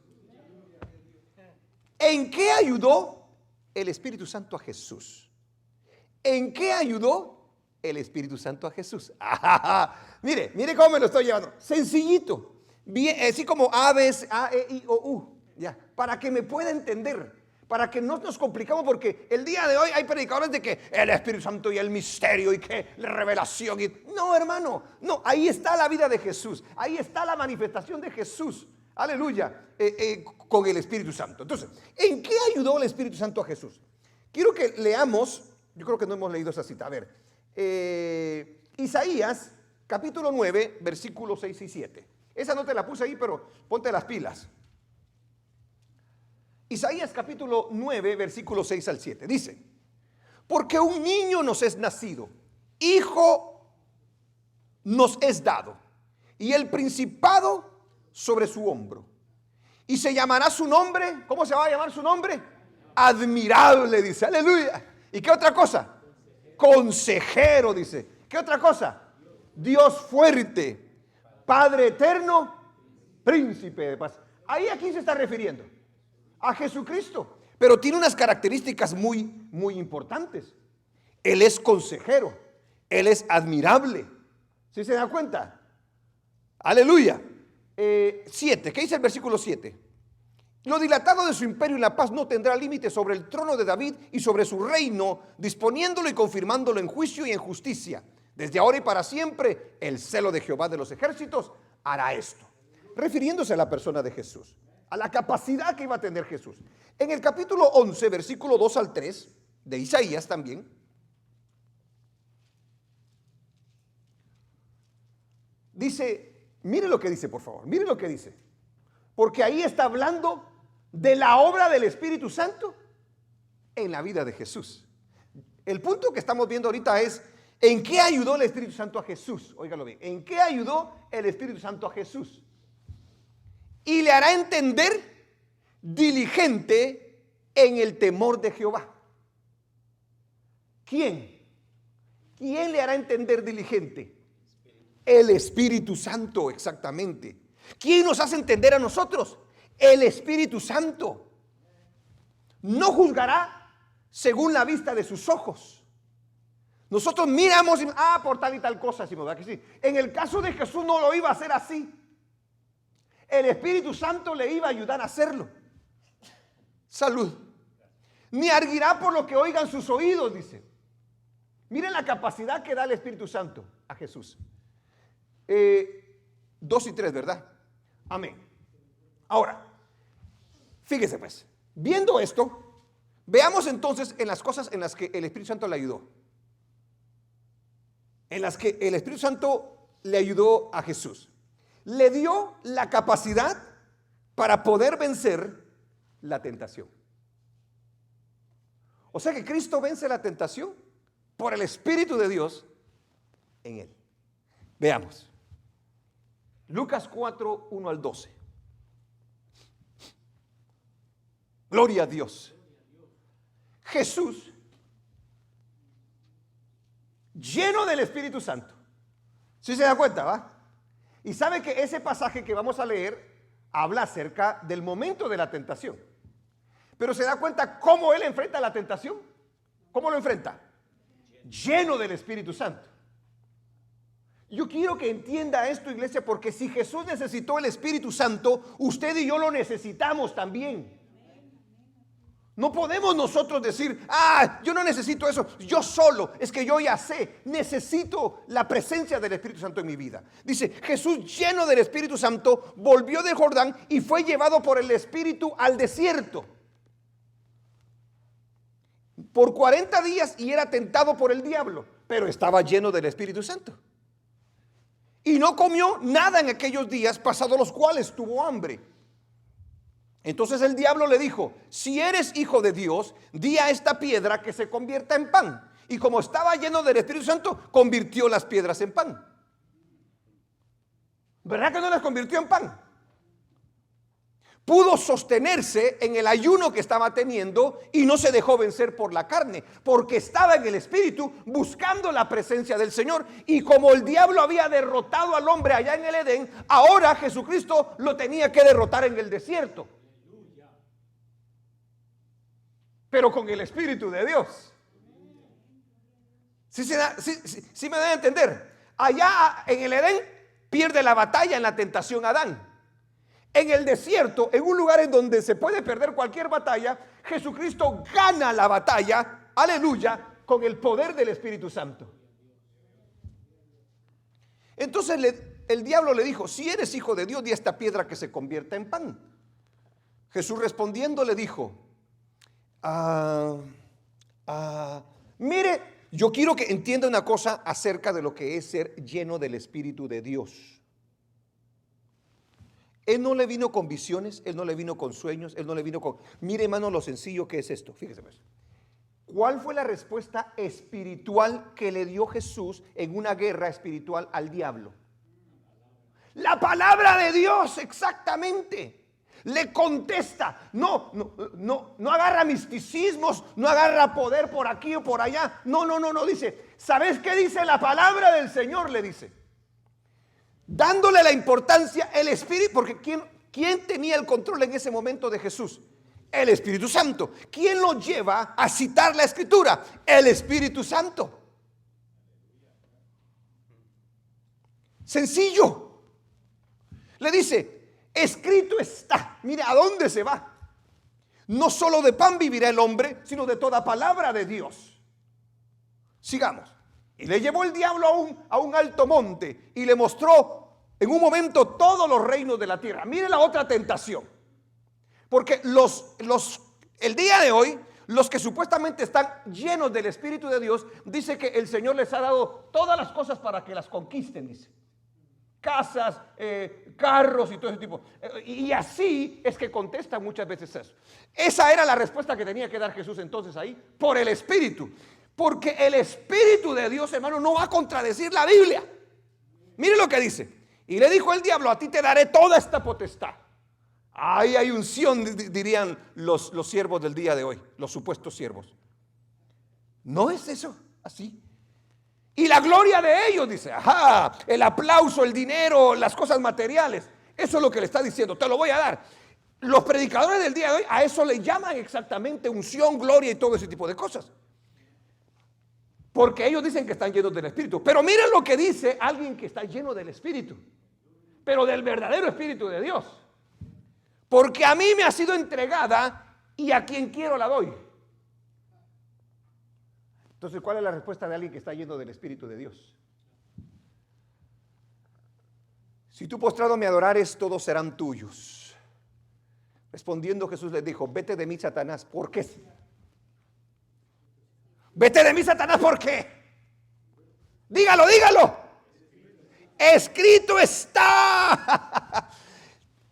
¿En qué ayudó el Espíritu Santo a Jesús? ¿En qué ayudó el Espíritu Santo a Jesús? Mire cómo me lo estoy llevando. Sencillito. Bien, así como A, B, A, E, I, O, U. Ya, para que me pueda entender. Para que no nos complicamos, porque el día de hoy hay predicadores de que el Espíritu Santo y el misterio y que la revelación. No, hermano. No, ahí está la vida de Jesús. Ahí está la manifestación de Jesús. Aleluya, con el Espíritu Santo. Entonces, ¿en qué ayudó el Espíritu Santo a Jesús? Quiero que leamos, yo creo que no hemos leído esa cita. A ver, Isaías, capítulo 9, versículos 6 y 7. Esa no te la puse ahí, pero ponte las pilas. Isaías, capítulo 9, versículos 6 al 7. Dice, porque un niño nos es nacido, hijo nos es dado, y el principado sobre su hombro, y se llamará su nombre. ¿Cómo se va a llamar su nombre? Admirable, dice. Aleluya. ¿Y qué otra cosa? Consejero, dice. ¿Qué otra cosa? Dios fuerte, Padre eterno, príncipe de paz. Ahí a quién se está refiriendo? A Jesucristo. Pero tiene unas características muy, muy importantes. Él es consejero, él es admirable. ¿Sí se da cuenta? Aleluya. 7, ¿qué dice el versículo 7? Lo dilatado de su imperio y la paz no tendrá límite sobre el trono de David y sobre su reino, disponiéndolo y confirmándolo en juicio y en justicia, Desde ahora y para siempre, el celo de Jehová de los ejércitos hará esto. Refiriéndose a la persona de Jesús, a la capacidad que iba a tener Jesús. En el capítulo 11, versículo 2 al 3, de Isaías también, dice, mire lo que dice, por favor, mire lo que dice. Porque ahí está hablando de la obra del Espíritu Santo en la vida de Jesús. El punto que estamos viendo ahorita es, ¿en qué ayudó el Espíritu Santo a Jesús? Óigalo bien, ¿en qué ayudó el Espíritu Santo a Jesús? Y le hará entender diligente en el temor de Jehová. ¿Quién? ¿Quién le hará entender diligente? El Espíritu Santo, exactamente. ¿Quién nos hace entender a nosotros? El Espíritu Santo. No juzgará según la vista de sus ojos. Nosotros miramos y, por tal y tal cosa, ¿sí, verdad que sí? En el caso de Jesús no lo iba a hacer así. El Espíritu Santo le iba a ayudar a hacerlo. Salud. Ni arguirá por lo que oigan sus oídos, dice. Miren la capacidad que da el Espíritu Santo a Jesús. 2 y 3, ¿verdad? Amén. Ahora, fíjese pues, viendo esto, veamos entonces en las cosas en las que el Espíritu Santo le ayudó. En las que el Espíritu Santo le ayudó a Jesús. Le dio la capacidad para poder vencer la tentación. O sea que Cristo vence la tentación por el Espíritu de Dios en él. Veamos. Lucas 4, 1 al 12. Gloria a Dios. Jesús, lleno del Espíritu Santo. ¿Sí se da cuenta, va? Y sabe que ese pasaje que vamos a leer habla acerca del momento de la tentación. Pero se da cuenta cómo él enfrenta la tentación. ¿Cómo lo enfrenta? Lleno del Espíritu Santo. Yo quiero que entienda esto, iglesia, porque si Jesús necesitó el Espíritu Santo, usted y yo lo necesitamos también. No podemos nosotros decir, yo no necesito eso, yo solo, es que yo ya sé, necesito la presencia del Espíritu Santo en mi vida. Dice, Jesús lleno del Espíritu Santo volvió del Jordán y fue llevado por el Espíritu al desierto por 40 días y era tentado por el diablo, pero estaba lleno del Espíritu Santo. Y no comió nada en aquellos días, pasados los cuales tuvo hambre. Entonces el diablo le dijo, si eres hijo de Dios, di a esta piedra que se convierta en pan. Y como estaba lleno del Espíritu Santo, convirtió las piedras en pan. ¿Verdad que no las convirtió en pan? Pudo sostenerse en el ayuno que estaba teniendo y no se dejó vencer por la carne, porque estaba en el Espíritu buscando la presencia del Señor. Y como el diablo había derrotado al hombre allá en el Edén, ahora Jesucristo lo tenía que derrotar en el desierto. Pero con el Espíritu de Dios. ¿Sí me dan a entender? Allá en el Edén pierde la batalla en la tentación Adán. En el desierto, en un lugar en donde se puede perder cualquier batalla, Jesucristo gana la batalla, aleluya, con el poder del Espíritu Santo. Entonces el diablo le dijo, si eres hijo de Dios, di a esta piedra que se convierta en pan. Jesús respondiendo le dijo, mire, yo quiero que entienda una cosa acerca de lo que es ser lleno del Espíritu de Dios. Él no le vino con visiones, él no le vino con sueños, él no le vino con... Mire, hermano, lo sencillo que es esto. Fíjese pues. ¿Cuál fue la respuesta espiritual que le dio Jesús en una guerra espiritual al diablo? La palabra de Dios, exactamente. Le contesta. No agarra misticismos, no agarra poder por aquí o por allá. No, dice, ¿sabes qué dice la palabra del Señor? Le dice. Dándole la importancia el Espíritu, porque ¿quién tenía el control en ese momento de Jesús? El Espíritu Santo. ¿Quién lo lleva a citar la Escritura? El Espíritu Santo. Sencillo. Le dice, escrito está. Mire a dónde se va. No solo de pan vivirá el hombre, sino de toda palabra de Dios. Sigamos. Y le llevó el diablo a un alto monte y le mostró en un momento todos los reinos de la tierra. Mire la otra tentación. Porque el día de hoy, los que supuestamente están llenos del Espíritu de Dios, dice que el Señor les ha dado todas las cosas para que las conquisten, dice. Casas, carros y todo ese tipo. Y así es que contesta muchas veces eso. Esa era la respuesta que tenía que dar Jesús entonces ahí, por el Espíritu. Porque el Espíritu de Dios, hermano, no va a contradecir la Biblia. Mire lo que dice. Y le dijo el diablo: a ti te daré toda esta potestad. Ahí hay unción, dirían los siervos del día de hoy, los supuestos siervos. ¿No es eso así? Y la gloria de ellos, dice, ajá, el aplauso, el dinero, las cosas materiales. Eso es lo que le está diciendo, te lo voy a dar. Los predicadores del día de hoy a eso le llaman exactamente unción, gloria y todo ese tipo de cosas. Porque ellos dicen que están llenos del Espíritu. Pero miren lo que dice alguien que está lleno del Espíritu, pero del verdadero Espíritu de Dios. Porque a mí me ha sido entregada y a quien quiero la doy. Entonces, ¿cuál es la respuesta de alguien que está lleno del Espíritu de Dios? Si tú postrado me adorares, todos serán tuyos. Respondiendo Jesús les dijo: vete de mí, Satanás. ¿Por qué? Vete de mí, Satanás, ¿por qué? Dígalo, dígalo. Escrito está.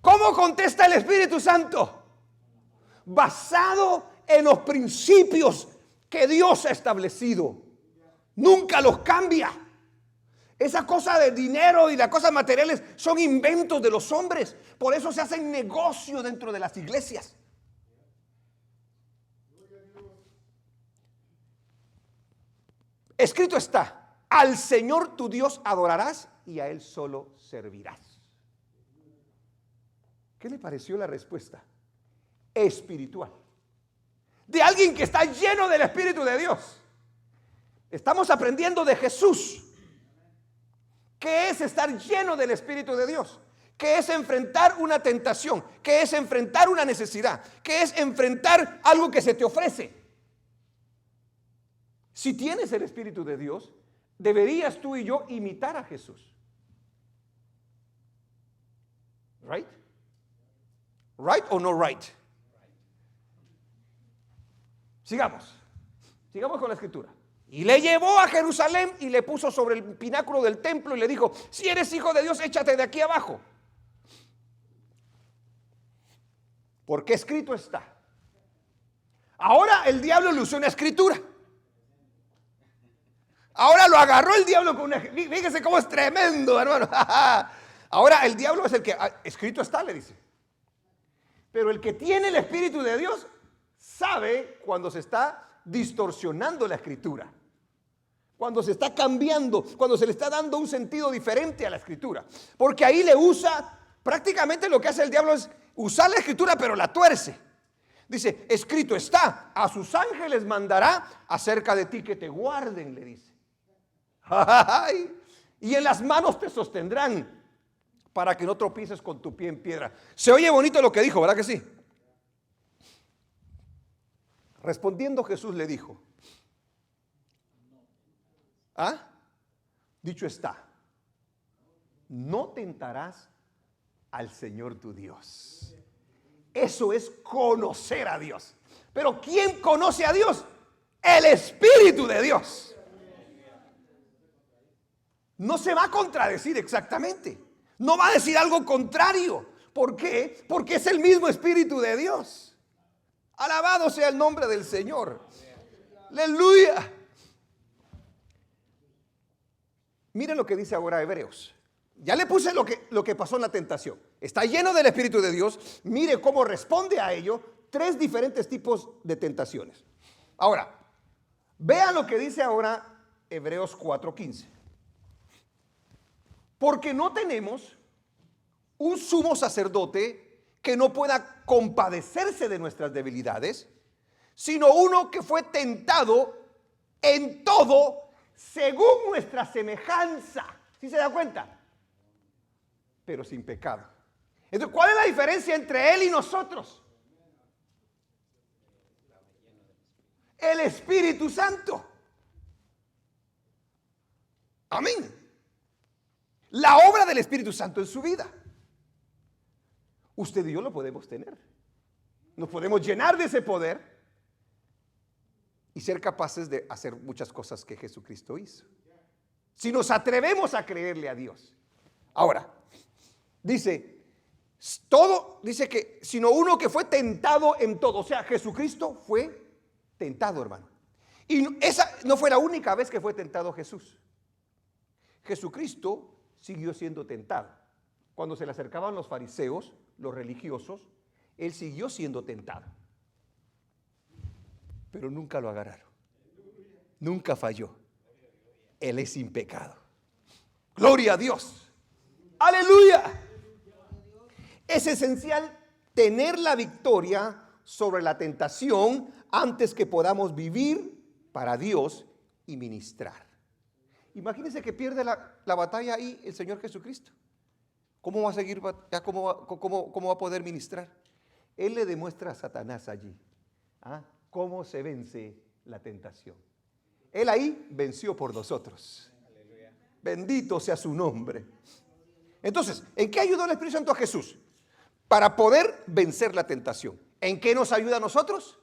¿Cómo contesta el Espíritu Santo? Basado en los principios que Dios ha establecido. Nunca los cambia. Esa cosa de dinero y las cosas materiales son inventos de los hombres. Por eso se hacen negocios dentro de las iglesias. Escrito está: al Señor tu Dios adorarás y a Él solo servirás. ¿Qué le pareció la respuesta? Espiritual. De alguien que está lleno del Espíritu de Dios. Estamos aprendiendo de Jesús. ¿Qué es estar lleno del Espíritu de Dios? ¿Qué es enfrentar una tentación? ¿Qué es enfrentar una necesidad? ¿Qué es enfrentar algo que se te ofrece? Si tienes el Espíritu de Dios, deberías tú y yo imitar a Jesús. ¿Right? ¿Right o no right? Sigamos con la escritura. Y le llevó a Jerusalén y le puso sobre el pináculo del templo y le dijo: si eres hijo de Dios, échate de aquí abajo. Porque escrito está. Ahora el diablo le usó una escritura. Ahora lo agarró el diablo con una... Fíjese cómo es tremendo, hermano. Ahora el diablo es el que... escrito está, le dice. Pero el que tiene el Espíritu de Dios sabe cuando se está distorsionando la escritura, cuando se está cambiando, cuando se le está dando un sentido diferente a la escritura. Porque ahí le usa, prácticamente lo que hace el diablo es usar la escritura, pero la tuerce. Dice: escrito está, a sus ángeles mandará acerca de ti que te guarden, le dice. Y en las manos te sostendrán para que no tropieces con tu pie en piedra. Se oye bonito lo que dijo, ¿verdad que sí? Respondiendo Jesús le dijo: dicho está, no tentarás al Señor tu Dios. Eso es conocer a Dios. Pero ¿quién conoce a Dios? El Espíritu de Dios. No se va a contradecir exactamente. No va a decir algo contrario. ¿Por qué? Porque es el mismo Espíritu de Dios. Alabado sea el nombre del Señor. Aleluya. Miren lo que dice ahora Hebreos. Ya le puse lo que pasó en la tentación. Está lleno del Espíritu de Dios. Mire cómo responde a ello. 3 diferentes tipos de tentaciones. Ahora, vean lo que dice ahora Hebreos 4:15. Porque no tenemos un sumo sacerdote que no pueda compadecerse de nuestras debilidades, sino uno que fue tentado en todo según nuestra semejanza. ¿Sí se da cuenta? Pero sin pecado. Entonces, ¿cuál es la diferencia entre él y nosotros? El Espíritu Santo. Amén. La obra del Espíritu Santo en su vida. Usted y yo lo podemos tener. Nos podemos llenar de ese poder y ser capaces de hacer muchas cosas que Jesucristo hizo. Si nos atrevemos a creerle a Dios. Ahora, dice que sino uno que fue tentado en todo. O sea, Jesucristo fue tentado, hermano. Y esa no fue la única vez que fue tentado Jesús. Jesucristo siguió siendo tentado. Cuando se le acercaban los fariseos, los religiosos, él siguió siendo tentado. Pero nunca lo agarraron. Nunca falló. Él es sin pecado. Gloria a Dios. Aleluya. Es esencial tener la victoria sobre la tentación antes que podamos vivir para Dios y ministrar. Imagínense que pierde la batalla ahí el Señor Jesucristo. ¿Cómo va a seguir? ¿Cómo va a poder ministrar? Él le demuestra a Satanás allí cómo se vence la tentación. Él ahí venció por nosotros. Bendito sea su nombre. Entonces, ¿en qué ayudó el Espíritu Santo a Jesús? Para poder vencer la tentación. ¿En qué nos ayuda a nosotros?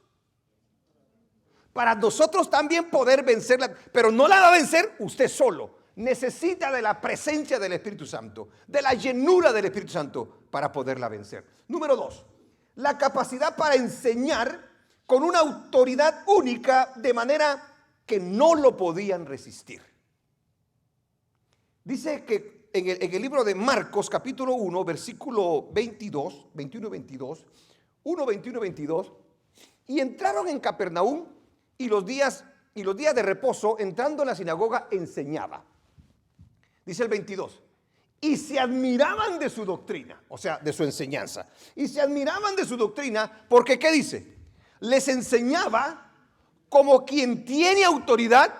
Para nosotros también poder vencerla, pero no la va a vencer usted solo. Necesita de la presencia del Espíritu Santo, de la llenura del Espíritu Santo para poderla vencer. Número 2, la capacidad para enseñar con una autoridad única de manera que no lo podían resistir. Dice que en el libro de Marcos, capítulo 1, versículo 22, 21 y 22, 1, 21 y 22, y entraron en Capernaum y los días de reposo, entrando en la sinagoga, enseñaba. Dice el 22, y se admiraban de su doctrina, o sea, de su enseñanza. Y se admiraban de su doctrina porque, ¿qué dice? Les enseñaba como quien tiene autoridad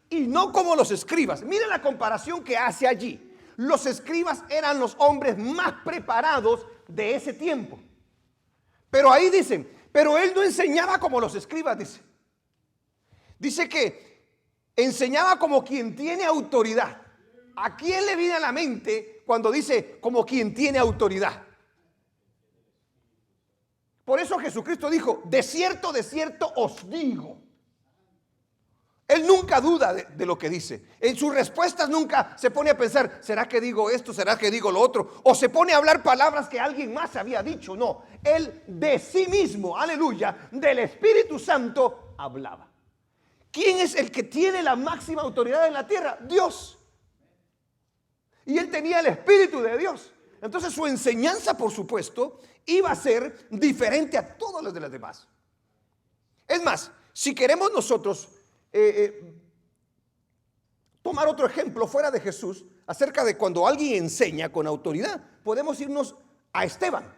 y no como los escribas. Miren la comparación que hace allí. Los escribas eran los hombres más preparados de ese tiempo. Pero ahí dicen, pero él no enseñaba como los escribas, dice. Dice que enseñaba como quien tiene autoridad. ¿A quién le viene a la mente cuando dice como quien tiene autoridad? Por eso Jesucristo dijo, de cierto os digo. Él nunca duda de lo que dice. En sus respuestas nunca se pone a pensar, ¿será que digo esto? ¿Será que digo lo otro? O se pone a hablar palabras que alguien más había dicho. No, él de sí mismo, aleluya, del Espíritu Santo hablaba. ¿Quién es el que tiene la máxima autoridad en la tierra? Dios. Y él tenía el Espíritu de Dios. Entonces su enseñanza, por supuesto, iba a ser diferente a todas las de las demás. Es más, si queremos nosotros tomar otro ejemplo fuera de Jesús, acerca de cuando alguien enseña con autoridad, podemos irnos a Esteban.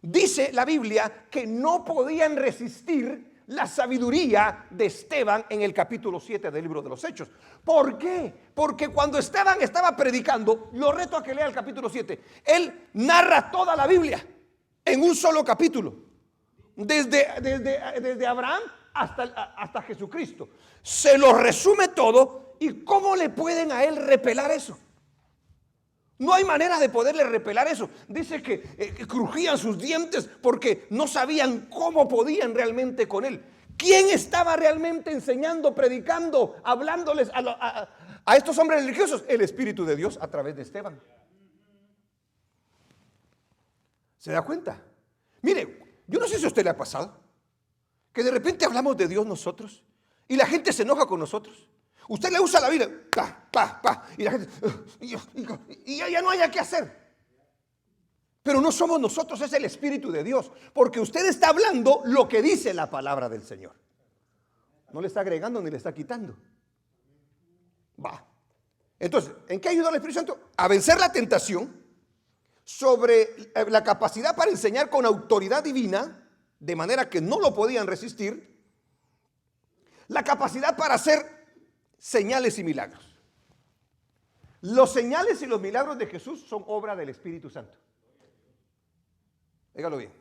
Dice la Biblia que no podían resistir la sabiduría de Esteban en el capítulo 7 del libro de los Hechos. ¿Por qué? Porque cuando Esteban estaba predicando, lo reto a que lea el capítulo 7, él narra toda la Biblia en un solo capítulo, desde Abraham hasta Jesucristo. Se lo resume todo. ¿Y cómo le pueden a él repelar eso? No hay manera de poderle repelar eso. Dice que crujían sus dientes porque no sabían cómo podían realmente con él. ¿Quién estaba realmente enseñando, predicando, hablándoles a estos hombres religiosos? El Espíritu de Dios a través de Esteban. ¿Se da cuenta? Mire, yo no sé si a usted le ha pasado que de repente hablamos de Dios nosotros y la gente se enoja con nosotros. Usted le usa la Biblia, y la gente, y ya no haya qué hacer. Pero no somos nosotros, es el Espíritu de Dios. Porque usted está hablando lo que dice la palabra del Señor. No le está agregando ni le está quitando. Entonces, ¿en qué ayudó el Espíritu Santo? A vencer la tentación, sobre la capacidad para enseñar con autoridad divina, de manera que no lo podían resistir, la capacidad para hacer señales y milagros. Los señales y los milagros de Jesús son obra del Espíritu Santo. Dígalo bien.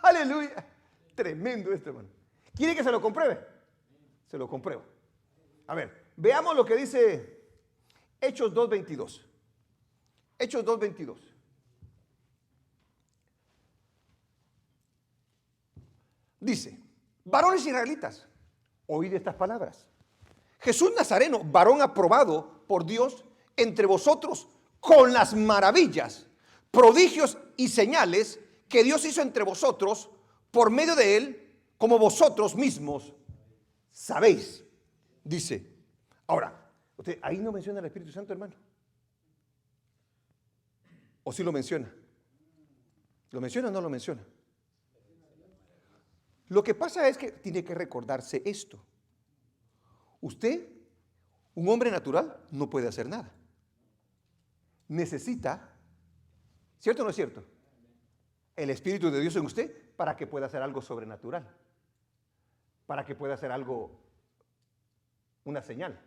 Aleluya. Tremendo esto, hermano. ¿Quiere que se lo compruebe? Se lo compruebo. A ver, Veamos lo que dice Hechos 2:22. Hechos 2:22. Dice, varones israelitas, oíd estas palabras. Jesús Nazareno, varón aprobado por Dios entre vosotros con las maravillas, prodigios y señales que Dios hizo entre vosotros por medio de él, como vosotros mismos sabéis. Dice, ahora, usted ahí no menciona el Espíritu Santo, hermano. ¿O sí lo menciona? ¿Lo menciona o no lo menciona? Lo que pasa es que tiene que recordarse esto. Usted, un hombre natural, no puede hacer nada. Necesita, ¿cierto o no es cierto?, el Espíritu de Dios en usted para que pueda hacer algo sobrenatural, para que pueda hacer algo, una señal.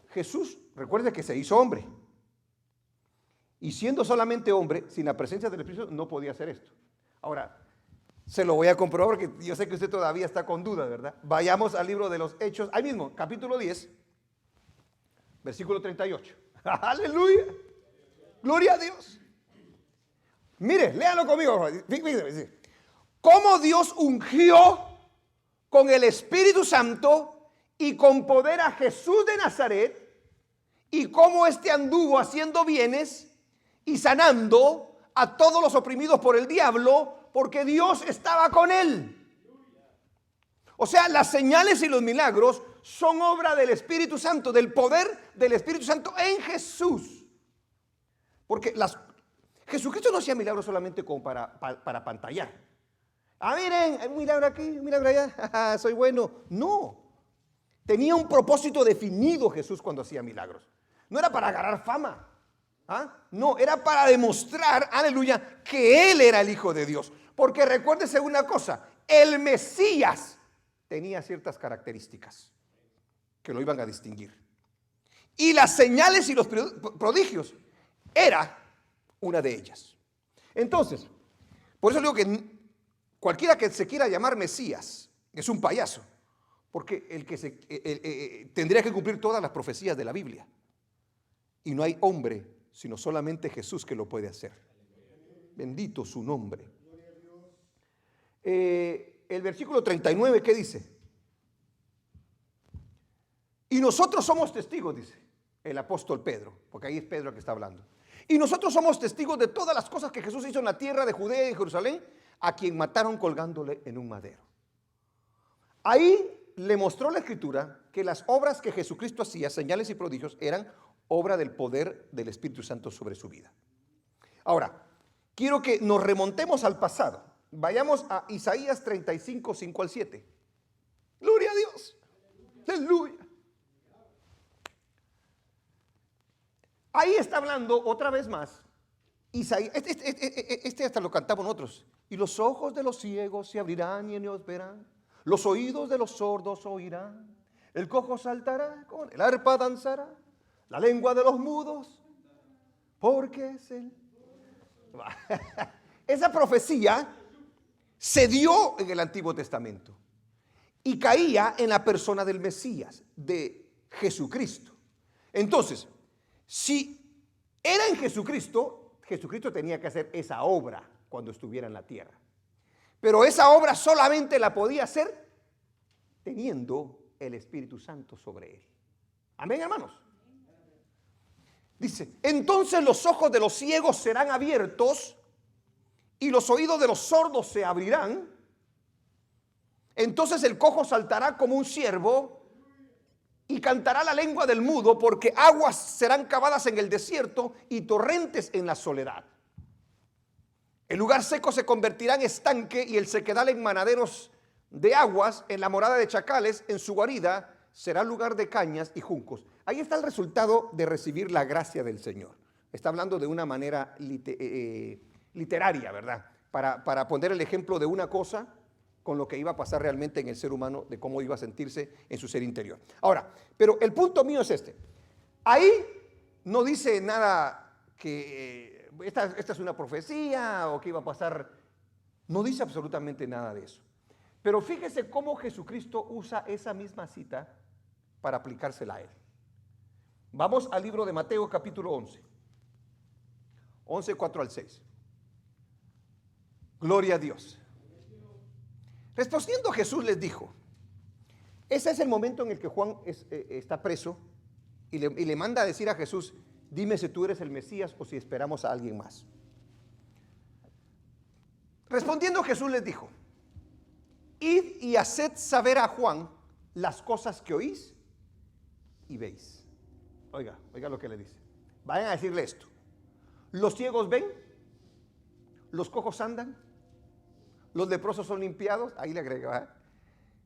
Jesús, recuerde que se hizo hombre, y siendo solamente hombre, sin la presencia del Espíritu, no podía hacer esto. Ahora, se lo voy a comprobar porque yo sé que usted todavía está con dudas, ¿verdad? Vayamos al libro de los Hechos, ahí mismo, capítulo 10, versículo 38. ¡Aleluya! ¡Gloria a Dios! Mire, léalo conmigo. Fíjese, cómo Dios ungió con el Espíritu Santo y con poder a Jesús de Nazaret, y cómo éste anduvo haciendo bienes y sanando a todos los oprimidos por el diablo, porque Dios estaba con él. O sea, las señales y los milagros son obra del Espíritu Santo, del poder del Espíritu Santo en Jesús. Porque Jesucristo no hacía milagros solamente como para pantallar. Ah, miren, un milagro aquí, un milagro allá, soy bueno. No, tenía un propósito definido Jesús cuando hacía milagros. No era para agarrar fama. No, era para demostrar, aleluya, que Él era el Hijo de Dios. Porque recuérdese una cosa, el Mesías tenía ciertas características que lo iban a distinguir. Y las señales y los prodigios era una de ellas. Entonces, por eso digo que cualquiera que se quiera llamar Mesías es un payaso, porque el que tendría que cumplir todas las profecías de la Biblia. Y no hay hombre, sino solamente Jesús que lo puede hacer. Bendito su nombre. El versículo 39, ¿qué dice? Y nosotros somos testigos, dice el apóstol Pedro, porque ahí es Pedro el que está hablando. Y nosotros somos testigos de todas las cosas que Jesús hizo en la tierra de Judea y Jerusalén, a quien mataron colgándole en un madero. Ahí le mostró la Escritura que las obras que Jesucristo hacía, señales y prodigios, eran obra del poder del Espíritu Santo sobre su vida. Ahora, quiero que nos remontemos al pasado. Vayamos a Isaías 35, 5 al 7. Gloria a Dios. Aleluya. Ahí está hablando otra vez más Isaías. Este hasta lo cantamos nosotros. Y los ojos de los ciegos se abrirán y ellos verán. Los oídos de los sordos oirán. El cojo saltará, con el arpa danzará. La lengua de los mudos, porque es él. Esa profecía se dio en el Antiguo Testamento y caía en la persona del Mesías, de Jesucristo. Entonces, si era en Jesucristo, Jesucristo tenía que hacer esa obra cuando estuviera en la tierra. Pero esa obra solamente la podía hacer teniendo el Espíritu Santo sobre él. Amén, hermanos. Dice, entonces los ojos de los ciegos serán abiertos y los oídos de los sordos se abrirán. Entonces el cojo saltará como un ciervo y cantará la lengua del mudo, porque aguas serán cavadas en el desierto y torrentes en la soledad. El lugar seco se convertirá en estanque y el sequedal en manaderos de aguas. En la morada de chacales, en su guarida, será lugar de cañas y juncos. Ahí está el resultado de recibir la gracia del Señor. Está hablando de una manera literaria, ¿verdad? Para poner el ejemplo de una cosa con lo que iba a pasar realmente en el ser humano, de cómo iba a sentirse en su ser interior. Ahora, pero el punto mío es este. Ahí no dice nada que esta es una profecía o que iba a pasar. No dice absolutamente nada de eso. Pero fíjese cómo Jesucristo usa esa misma cita para aplicársela a él. Vamos al libro de Mateo capítulo 11, 4 al 6. Gloria a Dios. Respondiendo Jesús les dijo, ese es el momento en el que Juan está preso y le manda a decir a Jesús, dime si tú eres el Mesías o si esperamos a alguien más. Respondiendo Jesús les dijo, id y haced saber a Juan las cosas que oís y veis. Oiga lo que le dice. Vayan a decirle esto. Los ciegos ven, los cojos andan, los leprosos son limpiados, ahí le agrega,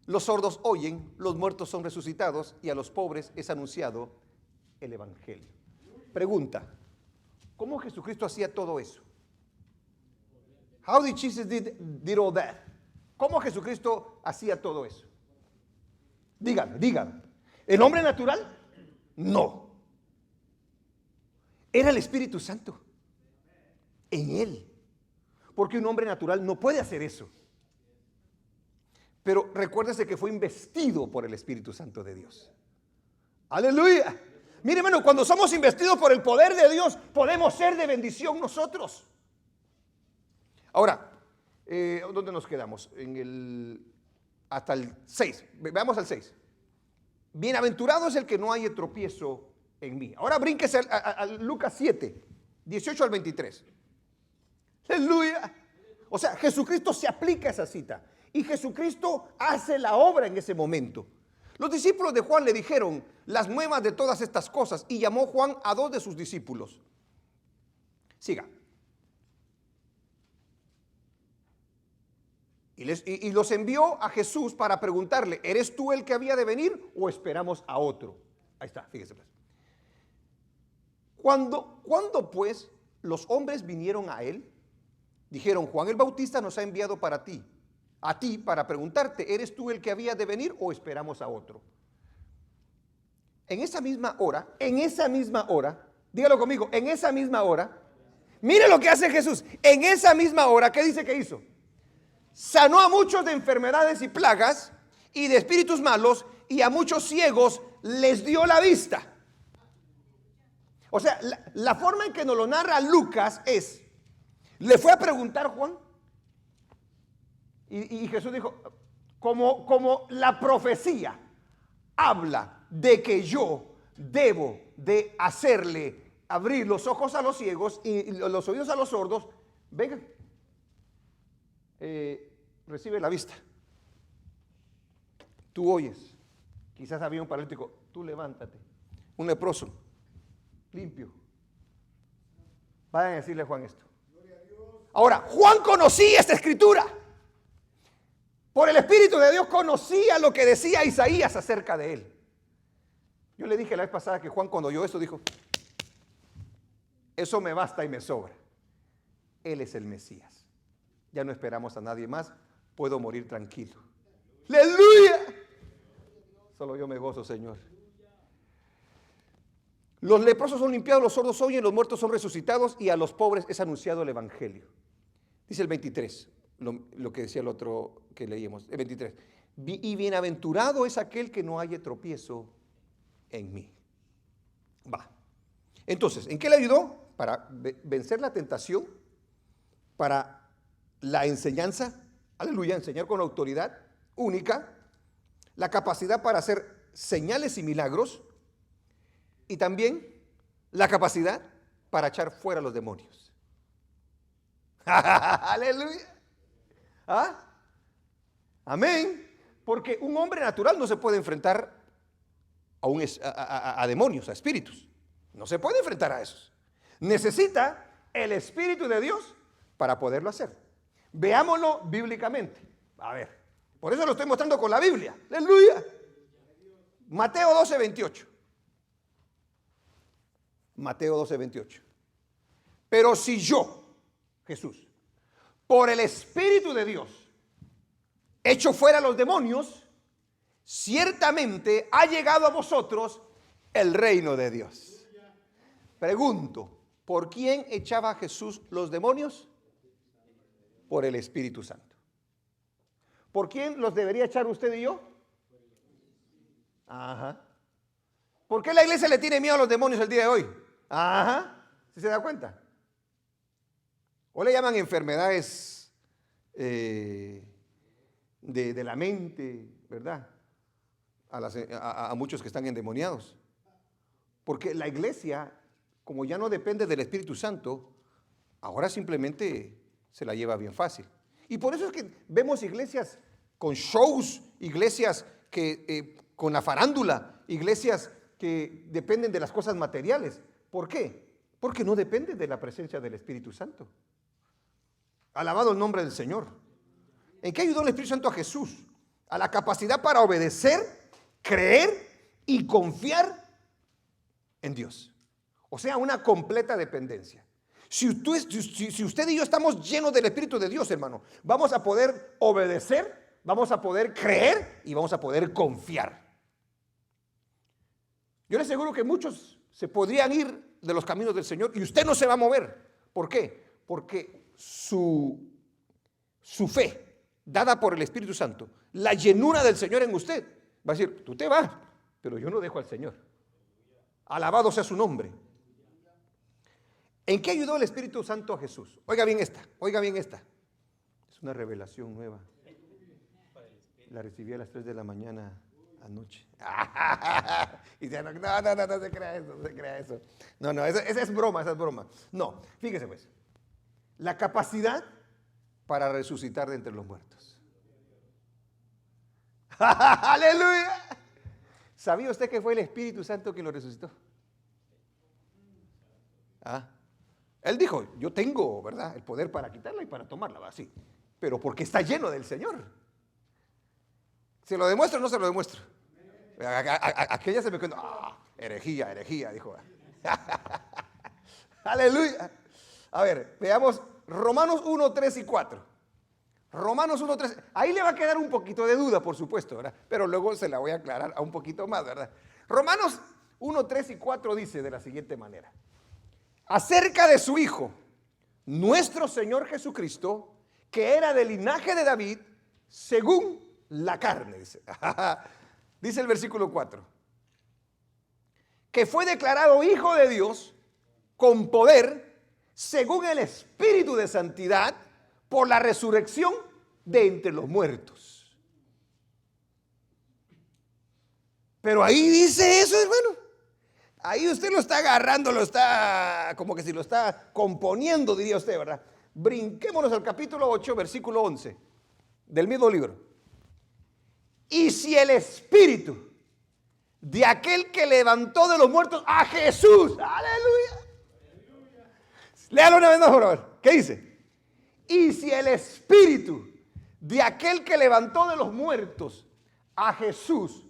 los sordos oyen, los muertos son resucitados y a los pobres es anunciado el evangelio. Pregunta, ¿cómo Jesucristo hacía todo eso? How did Jesus did all that? ¿Cómo Jesucristo hacía todo eso? Díganme. ¿El hombre natural? No. Era el Espíritu Santo en él. Porque un hombre natural no puede hacer eso. Pero recuérdese que fue investido por el Espíritu Santo de Dios. Aleluya. Mire, hermano, cuando somos investidos por el poder de Dios, podemos ser de bendición nosotros. Ahora, ¿dónde nos quedamos? Hasta el 6. Veamos al 6. Bienaventurado es el que no haya tropiezo en mí. Ahora brínquese a Lucas 7, 18 al 23. Aleluya. O sea, Jesucristo se aplica a esa cita. Y Jesucristo hace la obra en ese momento. Los discípulos de Juan le dijeron las nuevas de todas estas cosas y llamó Juan a 2 de sus discípulos. Siga. Y los envió a Jesús para preguntarle, ¿eres tú el que había de venir o esperamos a otro? Ahí está, fíjese pues. Cuando pues los hombres vinieron a él, dijeron, Juan el Bautista nos ha enviado a ti para preguntarte, ¿eres tú el que había de venir o esperamos a otro? En esa misma hora, dígalo conmigo, en esa misma hora, mire lo que hace Jesús, en esa misma hora, ¿qué dice que hizo? Sanó a muchos de enfermedades y plagas y de espíritus malos y a muchos ciegos les dio la vista. O sea, la forma en que nos lo narra Lucas es, le fue a preguntar Juan y Jesús dijo, como la profecía habla de que yo debo de hacerle abrir los ojos a los ciegos y los oídos a los sordos, vengan. Recibe la vista. Tú oyes. Quizás había un paralítico. Tú levántate. Un leproso. Limpio. Vayan a decirle a Juan esto. Ahora, Juan conocía esta escritura. Por el Espíritu de Dios conocía lo que decía Isaías acerca de él. Yo le dije la vez pasada que Juan cuando oyó esto dijo, eso me basta y me sobra. Él es el Mesías. Ya no esperamos a nadie más. Puedo morir tranquilo. ¡Aleluya! Solo yo me gozo, Señor. Los leprosos son limpiados, los sordos oyen, los muertos son resucitados y a los pobres es anunciado el evangelio. Dice el 23, lo que decía el otro que leíamos, el 23. Y bienaventurado es aquel que no haya tropiezo en mí. Va. Entonces, ¿en qué le ayudó? Para vencer la tentación, para la enseñanza, aleluya, enseñar con autoridad única, la capacidad para hacer señales y milagros y también la capacidad para echar fuera a los demonios. Aleluya. ¿Ah? Amén. Porque un hombre natural no se puede enfrentar a demonios, a espíritus. No se puede enfrentar a esos. Necesita el Espíritu de Dios para poderlo hacer. Veámoslo bíblicamente. A ver, por eso lo estoy mostrando con la Biblia. Aleluya. Mateo 12, 28. Mateo 12, 28. Pero si yo, Jesús, por el Espíritu de Dios, echo fuera a los demonios, ciertamente ha llegado a vosotros el reino de Dios. Pregunto, ¿por quién echaba Jesús los demonios? Por el Espíritu Santo. ¿Por quién los debería echar usted y yo? Ajá. ¿Por qué la iglesia le tiene miedo a los demonios el día de hoy? Ajá, ¿sí se da cuenta? O le llaman enfermedades de la mente, ¿verdad? A muchos que están endemoniados. Porque la iglesia, como ya no depende del Espíritu Santo, ahora simplemente se la lleva bien fácil. Y por eso es que vemos iglesias con shows, iglesias que con la farándula, iglesias que dependen de las cosas materiales. ¿Por qué? Porque no dependen de la presencia del Espíritu Santo. Alabado el nombre del Señor. ¿En qué ayudó el Espíritu Santo a Jesús? A la capacidad para obedecer, creer y confiar en Dios. O sea, una completa dependencia. Si usted y yo estamos llenos del Espíritu de Dios, hermano, vamos a poder obedecer, vamos a poder creer y vamos a poder confiar. Yo le aseguro que muchos se podrían ir de los caminos del Señor y usted no se va a mover. ¿Por qué? Porque su fe, dada por el Espíritu Santo, la llenura del Señor en usted, va a decir, tú te vas, pero yo no dejo al Señor. Alabado sea su nombre. ¿En qué ayudó el Espíritu Santo a Jesús? Oiga bien esta, oiga bien esta. Es una revelación nueva. La recibí a las 3 de la mañana anoche. Y dice, no se crea eso, no se crea eso. No, esa es broma, esa es broma. No, fíjese pues. La capacidad para resucitar de entre los muertos. ¡Aleluya! ¿Sabía usted que fue el Espíritu Santo quien lo resucitó? Él dijo, yo tengo, ¿verdad?, el poder para quitarla y para tomarla, ¿va? Sí, pero porque está lleno del Señor. ¿Se lo demuestro o no se lo demuestro? Aquella se me quedó, herejía, dijo. Aleluya. A ver, veamos Romanos 1, 3 y 4. Romanos 1, 3. Ahí le va a quedar un poquito de duda, por supuesto, ¿verdad? Pero luego se la voy a aclarar a un poquito más, ¿verdad? Romanos 1, 3 y 4 dice de la siguiente manera. Acerca de su Hijo, nuestro Señor Jesucristo, que era del linaje de David, según la carne, dice. Dice el versículo 4. Que fue declarado Hijo de Dios con poder, según el Espíritu de Santidad, por la resurrección de entre los muertos. Pero ahí dice eso, hermano. Ahí usted lo está agarrando, lo está, como que si lo está componiendo, diría usted, ¿verdad? Brinquémonos al capítulo 8, versículo 11, del mismo libro. Y si el Espíritu de aquel que levantó de los muertos a Jesús, aleluya. Léalo una vez más, por favor. ¿Qué dice? Y si el Espíritu de aquel que levantó de los muertos a Jesús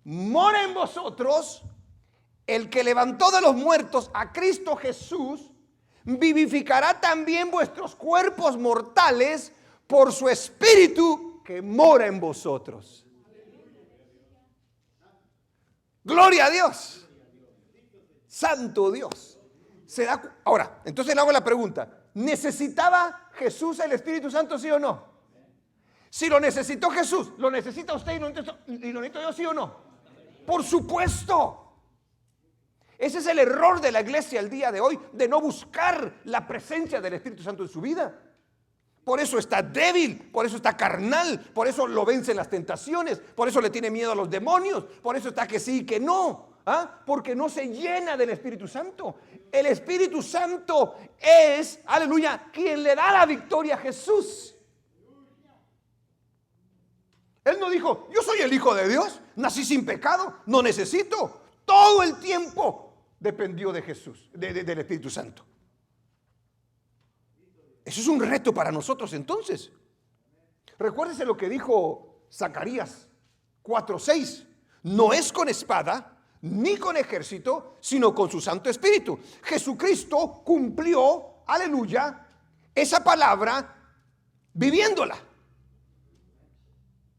mora en vosotros, el que levantó de los muertos a Cristo Jesús, vivificará también vuestros cuerpos mortales por su Espíritu que mora en vosotros. Gloria a Dios. Santo Dios. Ahora, entonces le hago la pregunta. ¿Necesitaba Jesús el Espíritu Santo, sí o no? Si lo necesitó Jesús, ¿lo necesita usted y lo necesito yo, sí o no? Por supuesto. Ese es el error de la iglesia el día de hoy, de no buscar la presencia del Espíritu Santo en su vida. Por eso está débil, por eso está carnal, por eso lo vencen las tentaciones, por eso le tiene miedo a los demonios, por eso está que sí y que no, porque no se llena del Espíritu Santo. El Espíritu Santo es, aleluya, quien le da la victoria a Jesús. Él no dijo, yo soy el Hijo de Dios, nací sin pecado, no necesito. Todo el tiempo dependió de Jesús, del Espíritu Santo. Eso es un reto para nosotros entonces. Recuérdese lo que dijo Zacarías 4:6. No es con espada ni con ejército, sino con su Santo Espíritu. Jesucristo cumplió, aleluya, esa palabra viviéndola.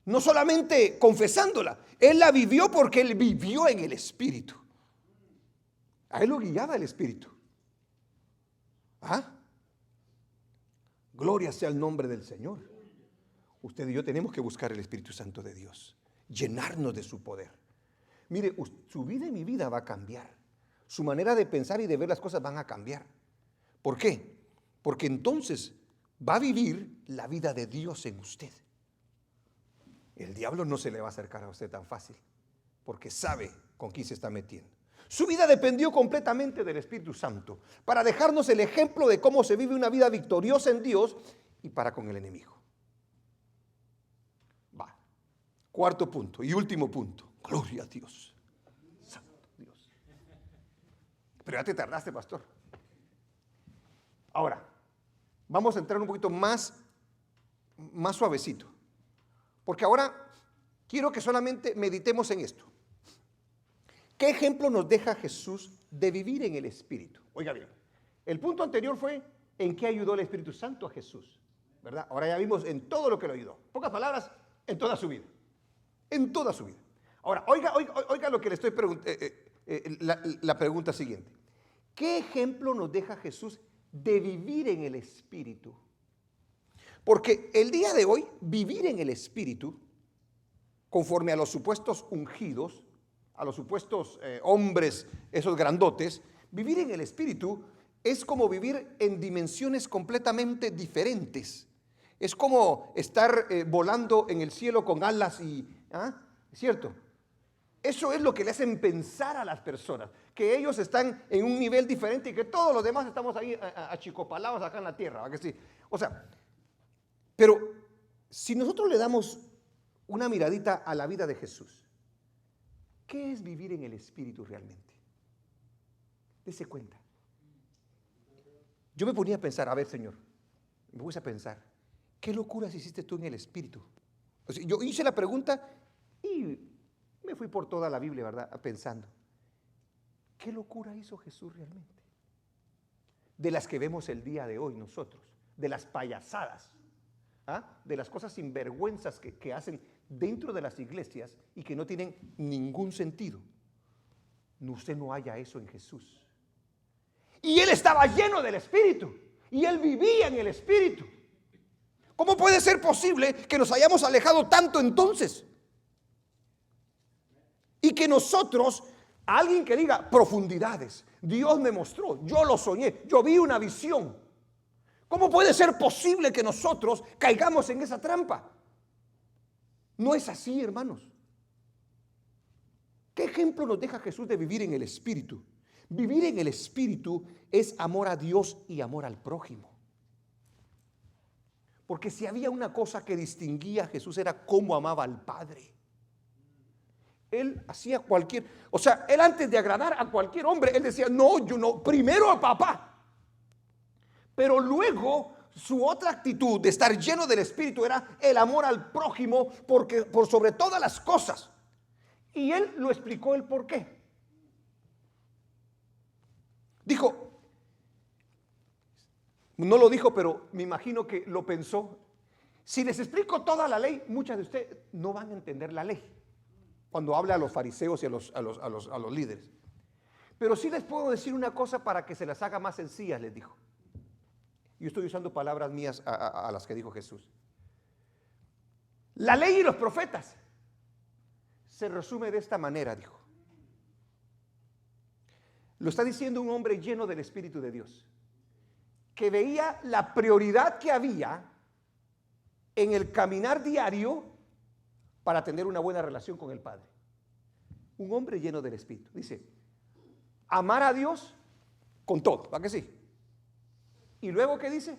No solamente confesándola, Él la vivió porque Él vivió en el Espíritu. A Él lo guiaba el Espíritu. Gloria sea el nombre del Señor. Usted y yo tenemos que buscar el Espíritu Santo de Dios, llenarnos de su poder. Mire, su vida y mi vida va a cambiar. Su manera de pensar y de ver las cosas van a cambiar. ¿Por qué? Porque entonces va a vivir la vida de Dios en usted. El diablo no se le va a acercar a usted tan fácil, porque sabe con quién se está metiendo. Su vida dependió completamente del Espíritu Santo para dejarnos el ejemplo de cómo se vive una vida victoriosa en Dios y para con el enemigo. Va. Cuarto punto y último punto. Gloria a Dios. Santo Dios. Pero ya te tardaste, pastor. Ahora, vamos a entrar un poquito más suavecito. Porque ahora quiero que solamente meditemos en esto. ¿Qué ejemplo nos deja Jesús de vivir en el Espíritu? Oiga bien, el punto anterior fue en qué ayudó el Espíritu Santo a Jesús, ¿verdad? Ahora ya vimos en todo lo que lo ayudó. Pocas palabras, en toda su vida. En toda su vida. Ahora, oiga lo que le estoy preguntando, la pregunta siguiente. ¿Qué ejemplo nos deja Jesús de vivir en el Espíritu? Porque el día de hoy, vivir en el Espíritu, conforme a los supuestos ungidos, a los supuestos hombres, esos grandotes, vivir en el Espíritu es como vivir en dimensiones completamente diferentes. Es como estar volando en el cielo con alas y... ¿cierto? Eso es lo que le hacen pensar a las personas, que ellos están en un nivel diferente y que todos los demás estamos ahí achicopalados acá en la tierra, ¿verdad que sí? O sea, pero si nosotros le damos una miradita a la vida de Jesús, ¿qué es vivir en el Espíritu realmente? Dese cuenta. Yo me ponía a pensar, a ver, Señor, me puse a pensar, ¿qué locuras hiciste tú en el Espíritu? O sea, yo hice la pregunta y me fui por toda la Biblia, ¿verdad? Pensando, ¿qué locura hizo Jesús realmente? De las que vemos el día de hoy nosotros, de las payasadas, de las cosas sinvergüenzas que hacen dentro de las iglesias y que no tienen ningún sentido. Usted no halla eso en Jesús. Y Él estaba lleno del Espíritu y Él vivía en el Espíritu. ¿Cómo puede ser posible que nos hayamos alejado tanto entonces? Y que nosotros, a alguien que diga profundidades, Dios me mostró, yo lo soñé, yo vi una visión. ¿Cómo puede ser posible que nosotros caigamos en esa trampa? No es así, hermanos. ¿Qué ejemplo nos deja Jesús de vivir en el Espíritu? Vivir en el Espíritu es amor a Dios y amor al prójimo. Porque si había una cosa que distinguía a Jesús era cómo amaba al Padre. Él hacía él antes de agradar a cualquier hombre, él decía, no, yo no, primero a papá. Pero luego su otra actitud de estar lleno del Espíritu era el amor al prójimo por sobre todas las cosas. Y él lo explicó el por qué. Dijo, no lo dijo, pero me imagino que lo pensó. Si les explico toda la ley, muchas de ustedes no van a entender la ley. Cuando habla a los fariseos y a los líderes. Pero sí les puedo decir una cosa para que se las haga más sencillas, les dijo. Yo estoy usando palabras mías a las que dijo Jesús. La ley y los profetas se resume de esta manera, dijo. Lo está diciendo un hombre lleno del Espíritu de Dios, que veía la prioridad que había en el caminar diario para tener una buena relación con el Padre. Un hombre lleno del Espíritu. Dice, amar a Dios con todo, ¿va que sí? Y luego, ¿qué dice?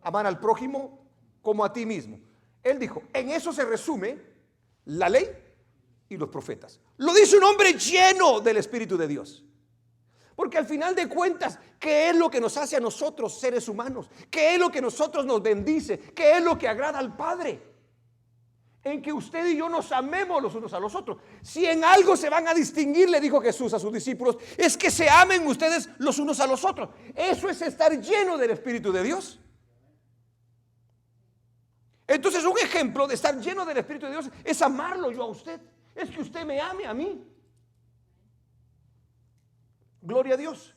Amar al prójimo como a ti mismo. Él dijo, en eso se resume la ley y los profetas. Lo dice un hombre lleno del Espíritu de Dios. Porque al final de cuentas, ¿qué es lo que nos hace a nosotros seres humanos? ¿Qué es lo que nosotros nos bendice? ¿Qué es lo que agrada al Padre? En que usted y yo nos amemos los unos a los otros. Si en algo se van a distinguir, le dijo Jesús a sus discípulos, es que se amen ustedes los unos a los otros. Eso es estar lleno del Espíritu de Dios. Entonces, un ejemplo de estar lleno del Espíritu de Dios es amarlo yo a usted. Es que usted me ame a mí. Gloria a Dios.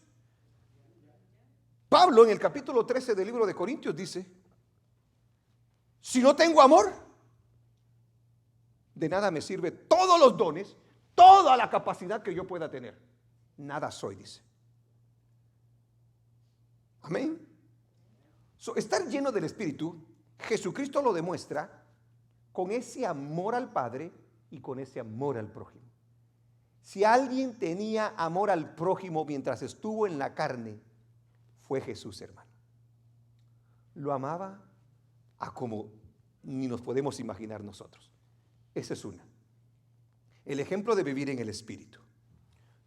Pablo en el capítulo 13 del libro de Corintios dice, si no tengo amor, de nada me sirve todos los dones toda la capacidad que yo pueda tener. Nada soy, dice. Amén. Estar lleno del Espíritu, Jesucristo lo demuestra con ese amor al Padre y con ese amor al prójimo. Si alguien tenía amor al prójimo mientras estuvo en la carne, fue Jesús, hermano. Lo amaba a como ni nos podemos imaginar nosotros. Esa es una. El ejemplo de vivir en el Espíritu.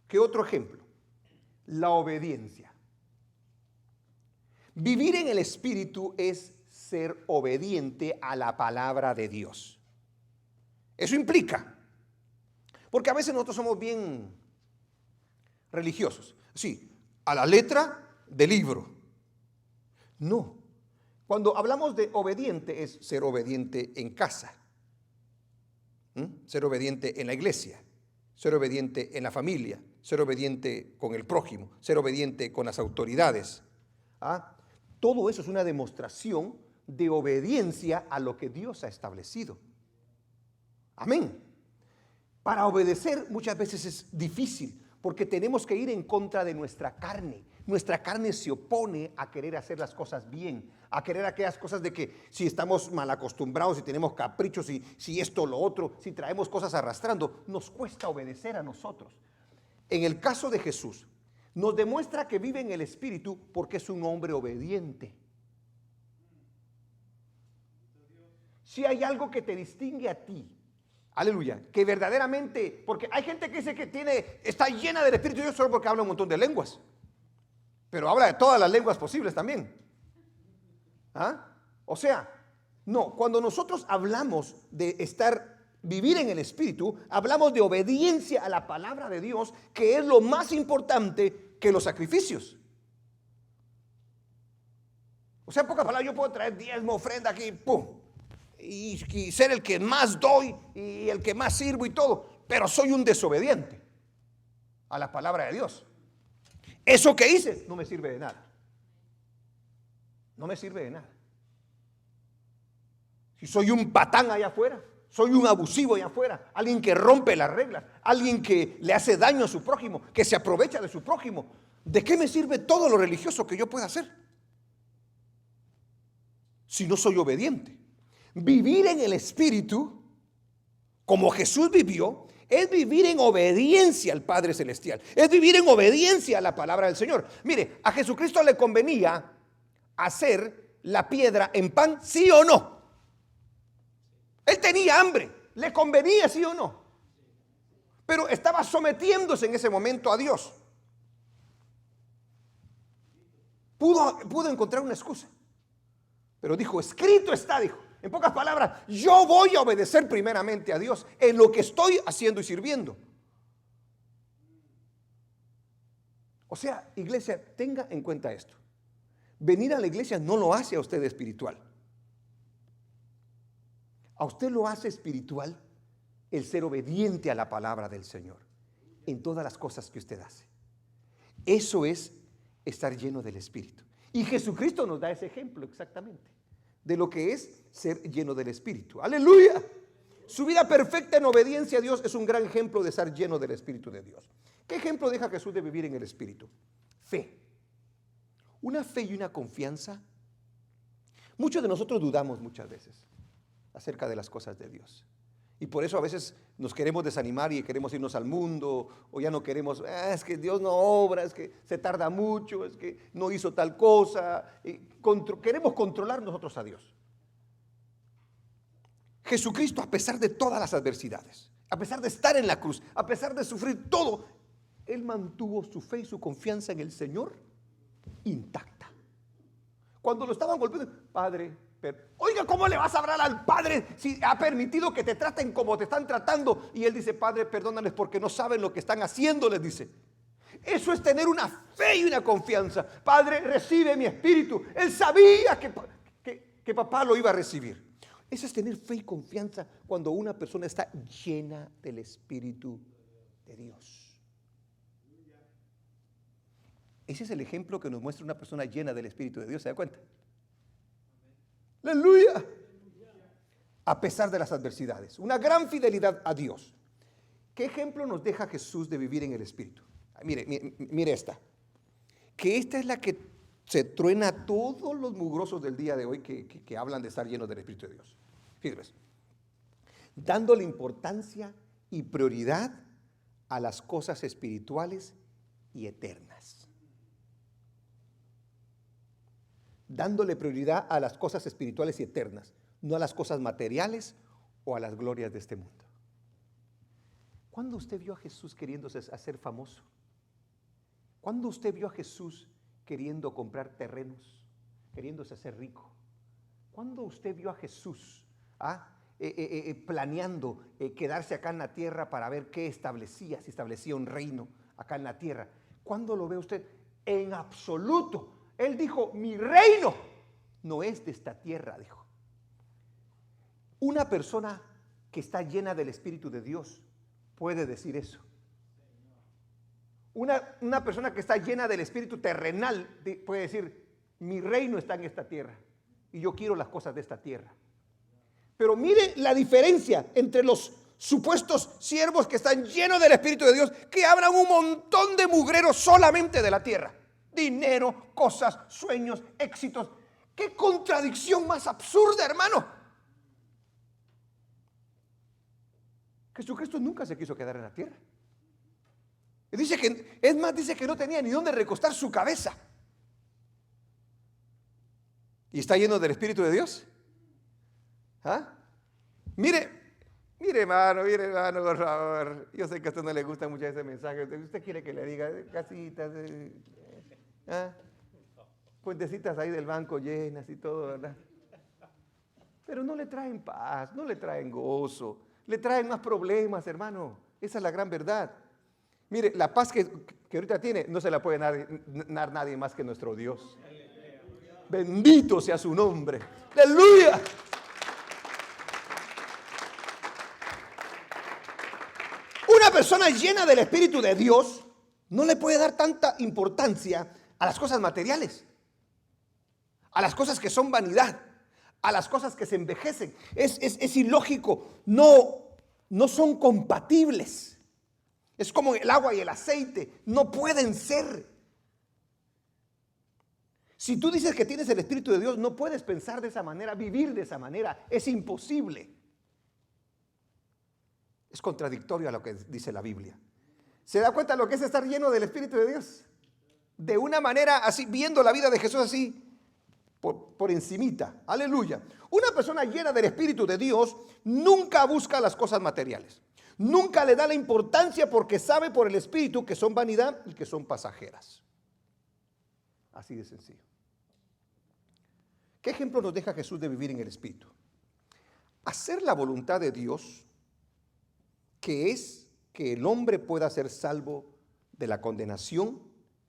¿Qué otro ejemplo? La obediencia. Vivir en el Espíritu es ser obediente a la palabra de Dios. Eso implica, porque a veces nosotros somos bien religiosos. Sí, a la letra del libro. No. Cuando hablamos de obediente es ser obediente en casa, ser obediente en la iglesia, ser obediente en la familia, ser obediente con el prójimo, ser obediente con las autoridades. Todo eso es una demostración de obediencia a lo que Dios ha establecido. Amén. Para obedecer muchas veces es difícil porque tenemos que ir en contra de nuestra carne. Nuestra carne se opone a querer hacer las cosas bien, a querer aquellas cosas de que si estamos mal acostumbrados, si tenemos caprichos, si esto o lo otro, si traemos cosas arrastrando, nos cuesta obedecer a nosotros. En el caso de Jesús, nos demuestra que vive en el Espíritu porque es un hombre obediente. Si hay algo que te distingue a ti, aleluya, que verdaderamente, porque hay gente que dice que está llena del Espíritu de Dios solo porque habla un montón de lenguas, pero habla de todas las lenguas posibles también. O sea, no, cuando nosotros hablamos de vivir en el Espíritu, hablamos de obediencia a la palabra de Dios, que es lo más importante que los sacrificios. O sea, en pocas palabras, yo puedo traer diezmo, ofrenda aquí, ¡pum! Y ser el que más doy y el que más sirvo y todo, pero soy un desobediente a la palabra de Dios. Eso que hice no me sirve de nada. No me sirve de nada. Si soy un patán allá afuera, soy un abusivo allá afuera, alguien que rompe las reglas, alguien que le hace daño a su prójimo, que se aprovecha de su prójimo, ¿de qué me sirve todo lo religioso que yo pueda hacer si no soy obediente? Vivir en el Espíritu, como Jesús vivió, es vivir en obediencia al Padre Celestial, es vivir en obediencia a la palabra del Señor. Mire, a Jesucristo le convenía hacer la piedra en pan, ¿sí o no? Él tenía hambre, le convenía, ¿sí o no? Pero estaba sometiéndose en ese momento a Dios. Pudo encontrar una excusa, pero dijo, escrito está, dijo. En pocas palabras, yo voy a obedecer primeramente a Dios en lo que estoy haciendo y sirviendo. O sea, iglesia, tenga en cuenta esto. Venir a la iglesia no lo hace a usted espiritual. A usted lo hace espiritual el ser obediente a la palabra del Señor en todas las cosas que usted hace. Eso es estar lleno del Espíritu. Y Jesucristo nos da ese ejemplo exactamente de lo que es ser lleno del Espíritu. ¡Aleluya! Su vida perfecta en obediencia a Dios es un gran ejemplo de estar lleno del Espíritu de Dios. ¿Qué ejemplo deja Jesús de vivir en el Espíritu? Fe. Una fe y una confianza. Muchos de nosotros dudamos muchas veces acerca de las cosas de Dios. Y por eso a veces nos queremos desanimar y queremos irnos al mundo, o ya no queremos, es que Dios no obra, es que se tarda mucho, es que no hizo tal cosa. Queremos controlar nosotros a Dios. Jesucristo, a pesar de todas las adversidades, a pesar de estar en la cruz, a pesar de sufrir todo, Él mantuvo su fe y su confianza en el Señor intacta. Cuando lo estaban golpeando, Padre, oiga, ¿cómo le vas a hablar al Padre si ha permitido que te traten como te están tratando? Y Él dice, Padre, perdónales porque no saben lo que están haciendo, les dice. Eso es tener una fe y una confianza. Padre, recibe mi espíritu. Él sabía que papá lo iba a recibir. Eso es tener fe y confianza cuando una persona está llena del Espíritu de Dios. Ese es el ejemplo que nos muestra una persona llena del Espíritu de Dios. ¿Se da cuenta? Aleluya. A pesar de las adversidades, una gran fidelidad a Dios. ¿Qué ejemplo nos deja Jesús de vivir en el Espíritu? Mire esta. Que esta es la que se truena a todos los mugrosos del día de hoy que hablan de estar llenos del Espíritu de Dios. Fíjense. Dándole importancia y prioridad a las cosas espirituales y eternas. Dándole prioridad a las cosas espirituales y eternas, no a las cosas materiales o a las glorias de este mundo. ¿Cuándo usted vio a Jesús queriéndose hacer famoso? ¿Cuándo usted vio a Jesús queriendo comprar terrenos, queriéndose hacer rico? ¿Cuándo usted vio a Jesús planeando quedarse acá en la tierra para ver qué establecía, si establecía un reino acá en la tierra? ¿Cuándo lo ve usted? En absoluto. Él dijo, mi reino no es de esta tierra, dijo. Una persona que está llena del Espíritu de Dios puede decir eso. Una persona que está llena del espíritu terrenal puede decir, mi reino está en esta tierra y yo quiero las cosas de esta tierra. Pero mire la diferencia entre los supuestos siervos que están llenos del Espíritu de Dios, que hablan un montón de mugreros solamente de la tierra. Dinero, cosas, sueños, éxitos. ¡Qué contradicción más absurda, hermano! Jesucristo nunca se quiso quedar en la tierra. Dice que no tenía ni dónde recostar su cabeza. ¿Y está lleno del Espíritu de Dios? ¿Ah? Mire, hermano, por favor. Yo sé que a usted no le gusta mucho ese mensaje. Usted quiere que le diga casitas, puentecitas ahí del banco llenas y todo, ¿verdad? Pero no le traen paz, no le traen gozo, le traen más problemas, hermano. Esa es la gran verdad. Mire, la paz que ahorita tiene no se la puede dar nadie más que nuestro Dios. Bendito sea su nombre. ¡Aleluya! Una persona llena del Espíritu de Dios no le puede dar tanta importancia a las cosas materiales, a las cosas que son vanidad, a las cosas que se envejecen. Es ilógico, no son compatibles. Es como el agua y el aceite, no pueden ser. Si tú dices que tienes el Espíritu de Dios, no puedes pensar de esa manera, vivir de esa manera, es imposible. Es contradictorio a lo que dice la Biblia. ¿Se da cuenta lo que es estar lleno del Espíritu de Dios? De una manera así, viendo la vida de Jesús así, por encimita. Aleluya. Una persona llena del Espíritu de Dios nunca busca las cosas materiales. Nunca le da la importancia porque sabe por el Espíritu que son vanidad y que son pasajeras. Así de sencillo. ¿Qué ejemplo nos deja Jesús de vivir en el Espíritu? Hacer la voluntad de Dios, que es que el hombre pueda ser salvo de la condenación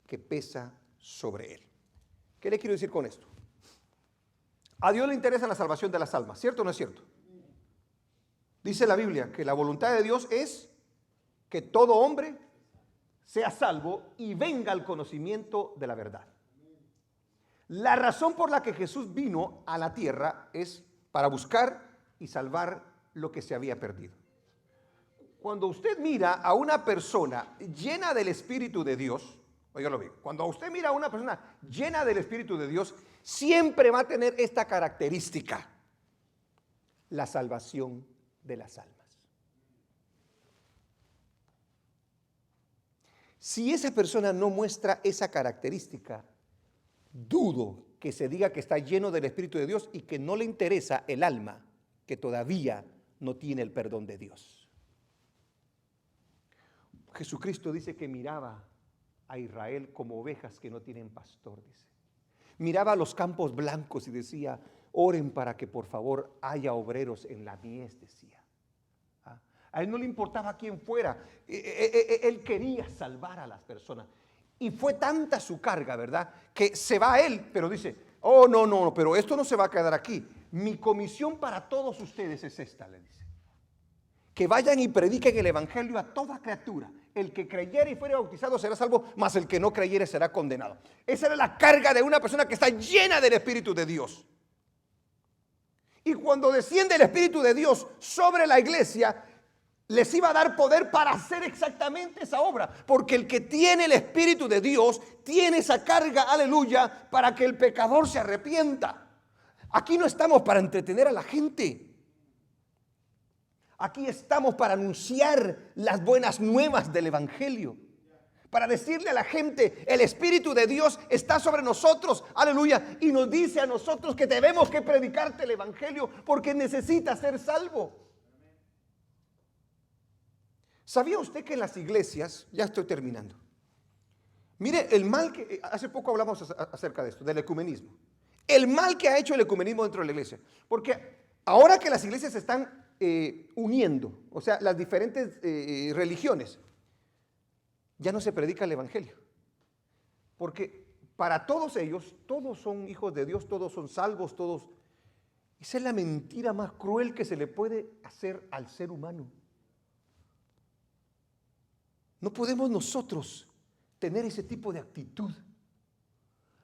que pesa sobre él. ¿Qué le quiero decir con esto? A Dios le interesa la salvación de las almas, ¿cierto o no es cierto? Dice la Biblia que la voluntad de Dios es que todo hombre sea salvo y venga al conocimiento de la verdad. La razón por la que Jesús vino a la tierra es para buscar y salvar lo que se había perdido. Cuando usted mira a una persona llena del Espíritu de Dios, óigalo bien, cuando usted mira a una persona llena del Espíritu de Dios, siempre va a tener esta característica: la salvación de las almas. Si esa persona no muestra esa característica, dudo que se diga que está lleno del Espíritu de Dios y que no le interesa el alma que todavía no tiene el perdón de Dios. Jesucristo dice que miraba a Israel como ovejas que no tienen pastor, dice. Miraba los campos blancos y decía: oren para que por favor haya obreros en la mies, decía. A él no le importaba quién fuera, él quería salvar a las personas. Y fue tanta su carga, ¿verdad?, que se va a él, pero dice: oh, no, pero esto no se va a quedar aquí. Mi comisión para todos ustedes es esta, le dice: que vayan y prediquen el evangelio a toda criatura. El que creyere y fuere bautizado será salvo, mas el que no creyere será condenado. Esa era la carga de una persona que está llena del Espíritu de Dios. Y cuando desciende el Espíritu de Dios sobre la iglesia, les iba a dar poder para hacer exactamente esa obra. Porque el que tiene el Espíritu de Dios tiene esa carga, aleluya, para que el pecador se arrepienta. Aquí no estamos para entretener a la gente. Aquí estamos para anunciar las buenas nuevas del Evangelio. Para decirle a la gente, el Espíritu de Dios está sobre nosotros, aleluya. Y nos dice a nosotros que debemos que predicarte el Evangelio porque necesitas ser salvo. ¿Sabía usted que en las iglesias, ya estoy terminando, mire el mal que, hace poco hablamos acerca de esto, del ecumenismo, el mal que ha hecho el ecumenismo dentro de la iglesia, porque ahora que las iglesias se están uniendo, o sea, las diferentes religiones, ya no se predica el evangelio, porque para todos ellos, todos son hijos de Dios, todos son salvos, todos, esa es la mentira más cruel que se le puede hacer al ser humano. No podemos nosotros tener ese tipo de actitud.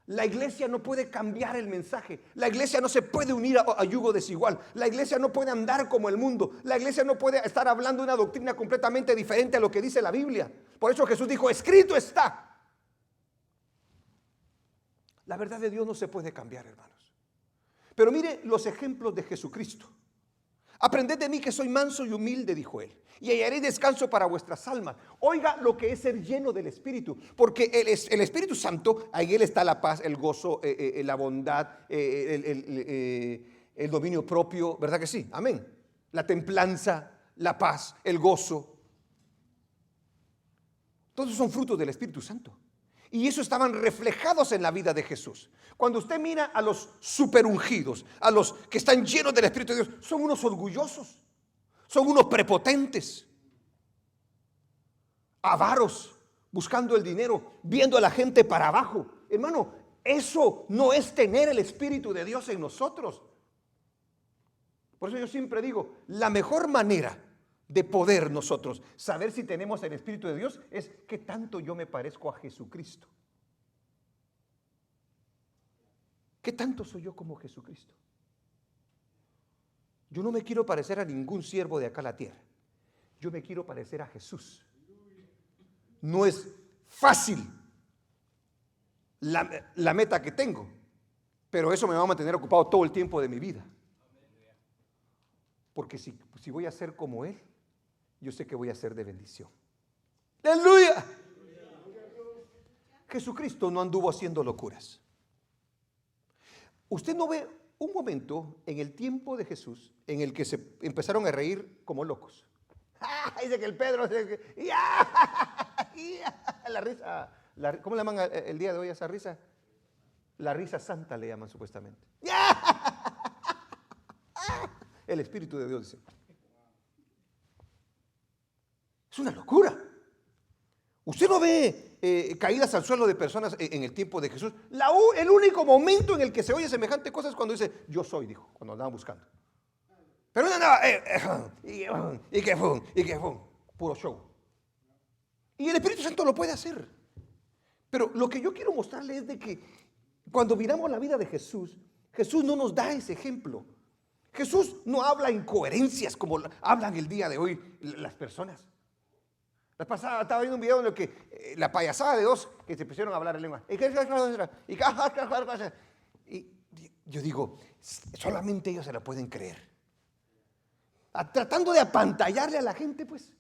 La iglesia no puede cambiar el mensaje. La iglesia no se puede unir a yugo desigual. La iglesia no puede andar como el mundo. La iglesia no puede estar hablando una doctrina completamente diferente a lo que dice la Biblia. Por eso Jesús dijo, escrito está. La verdad de Dios no se puede cambiar, hermanos. Pero mire los ejemplos de Jesucristo. Aprended de mí que soy manso y humilde, dijo él, y hallaré descanso para vuestras almas. Oiga lo que es ser lleno del Espíritu, porque el Espíritu Santo, ahí él está la paz, el gozo, la bondad, el dominio propio, ¿verdad que sí? Amén. La templanza, la paz, el gozo. Todos son frutos del Espíritu Santo. Y eso estaban reflejados en la vida de Jesús. Cuando usted mira a los superungidos, a los que están llenos del Espíritu de Dios, son unos orgullosos, son unos prepotentes, avaros, buscando el dinero, viendo a la gente para abajo. Hermano, eso no es tener el Espíritu de Dios en nosotros. Por eso yo siempre digo, la mejor manera de poder nosotros saber si tenemos el Espíritu de Dios es qué tanto yo me parezco a Jesucristo. ¿Qué tanto soy yo como Jesucristo? Yo no me quiero parecer a ningún siervo de acá a la tierra. Yo me quiero parecer a Jesús. No es fácil la meta que tengo, pero eso me va a mantener ocupado todo el tiempo de mi vida. Porque si voy a ser como Él, yo sé que voy a ser de bendición. ¡Aleluya! Jesucristo no anduvo haciendo locuras. Usted no ve un momento en el tiempo de Jesús en el que se empezaron a reír como locos. Dice que el Pedro, la risa, ¿cómo le llaman el día de hoy a esa risa? La risa santa le llaman supuestamente. El Espíritu de Dios dice. Es una locura. Usted no ve caídas al suelo de personas en el tiempo de Jesús. El único momento en el que se oye semejante cosa es cuando dice, yo soy, dijo, cuando andaban buscando. Pero no, y que fue, puro show. Y el Espíritu Santo lo puede hacer. Pero lo que yo quiero mostrarle es de que cuando miramos la vida de Jesús, Jesús no nos da ese ejemplo. Jesús no habla incoherencias como hablan el día de hoy las personas. La pasada estaba viendo un video en el que la payasada de dos que se pusieron a hablar en lengua. Y yo digo, solamente ellos se la pueden creer. Tratando de apantallarle a la gente, pues.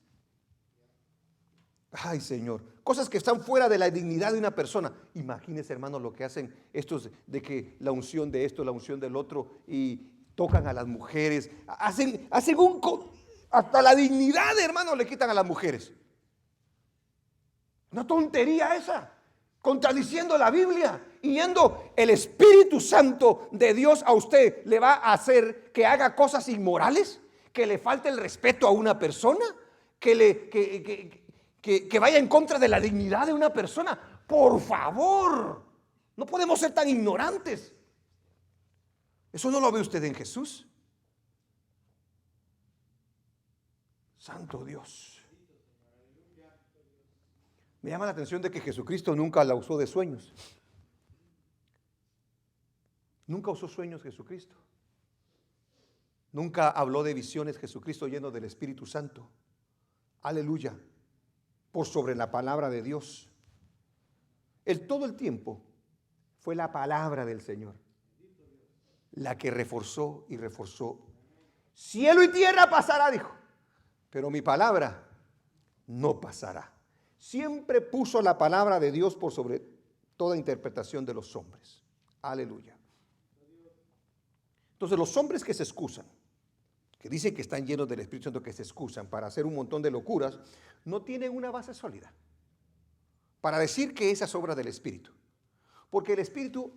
Ay, Señor, cosas que están fuera de la dignidad de una persona. Imagínense, hermanos, lo que hacen estos de que la unción de esto, la unción del otro, y tocan a las mujeres. Hacen hasta la dignidad, hermanos, le quitan a las mujeres. Una tontería esa, contradiciendo la Biblia. Y yendo el Espíritu Santo de Dios a usted, ¿le va a hacer que haga cosas inmorales? ¿Que le falte el respeto a una persona? ¿Que vaya en contra de la dignidad de una persona? Por favor, no podemos ser tan ignorantes. ¿Eso no lo ve usted en Jesús? Santo Dios. Me llama la atención de que Jesucristo nunca la usó de sueños. Nunca usó sueños Jesucristo. Nunca habló de visiones Jesucristo lleno del Espíritu Santo. aleluya, por sobre la palabra de Dios. Todo el tiempo fue la palabra del Señor la que reforzó y reforzó. Cielo y tierra pasará, dijo, pero mi palabra no pasará. Siempre puso la palabra de Dios por sobre toda interpretación de los hombres. Aleluya. Entonces los hombres que se excusan, que dicen que están llenos del Espíritu Santo, que se excusan para hacer un montón de locuras, no tienen una base sólida para decir que esa es obra del Espíritu. Porque el Espíritu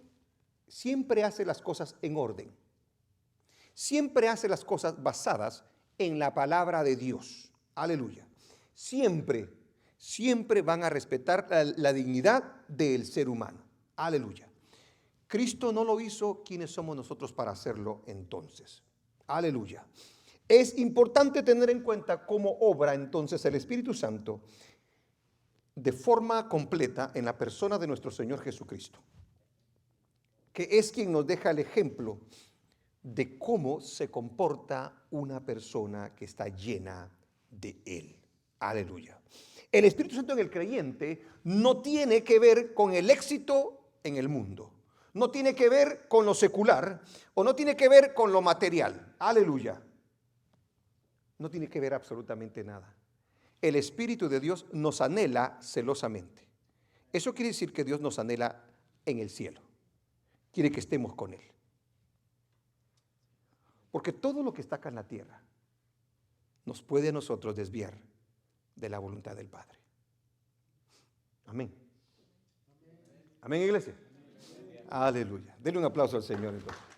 siempre hace las cosas en orden. Siempre hace las cosas basadas en la palabra de Dios. Aleluya. Siempre van a respetar la dignidad del ser humano. Aleluya. Cristo no lo hizo, ¿quiénes somos nosotros para hacerlo entonces? Aleluya. Es importante tener en cuenta cómo obra entonces el Espíritu Santo de forma completa en la persona de nuestro Señor Jesucristo, que es quien nos deja el ejemplo de cómo se comporta una persona que está llena de Él. Aleluya. El Espíritu Santo en el creyente no tiene que ver con el éxito en el mundo, no tiene que ver con lo secular o no tiene que ver con lo material. Aleluya. No tiene que ver absolutamente nada. El Espíritu de Dios nos anhela celosamente. Eso quiere decir que Dios nos anhela en el cielo. Quiere que estemos con Él. Porque todo lo que está acá en la tierra nos puede a nosotros desviar de la voluntad del Padre. Amén. Amén, iglesia. Aleluya. Denle un aplauso al Señor entonces.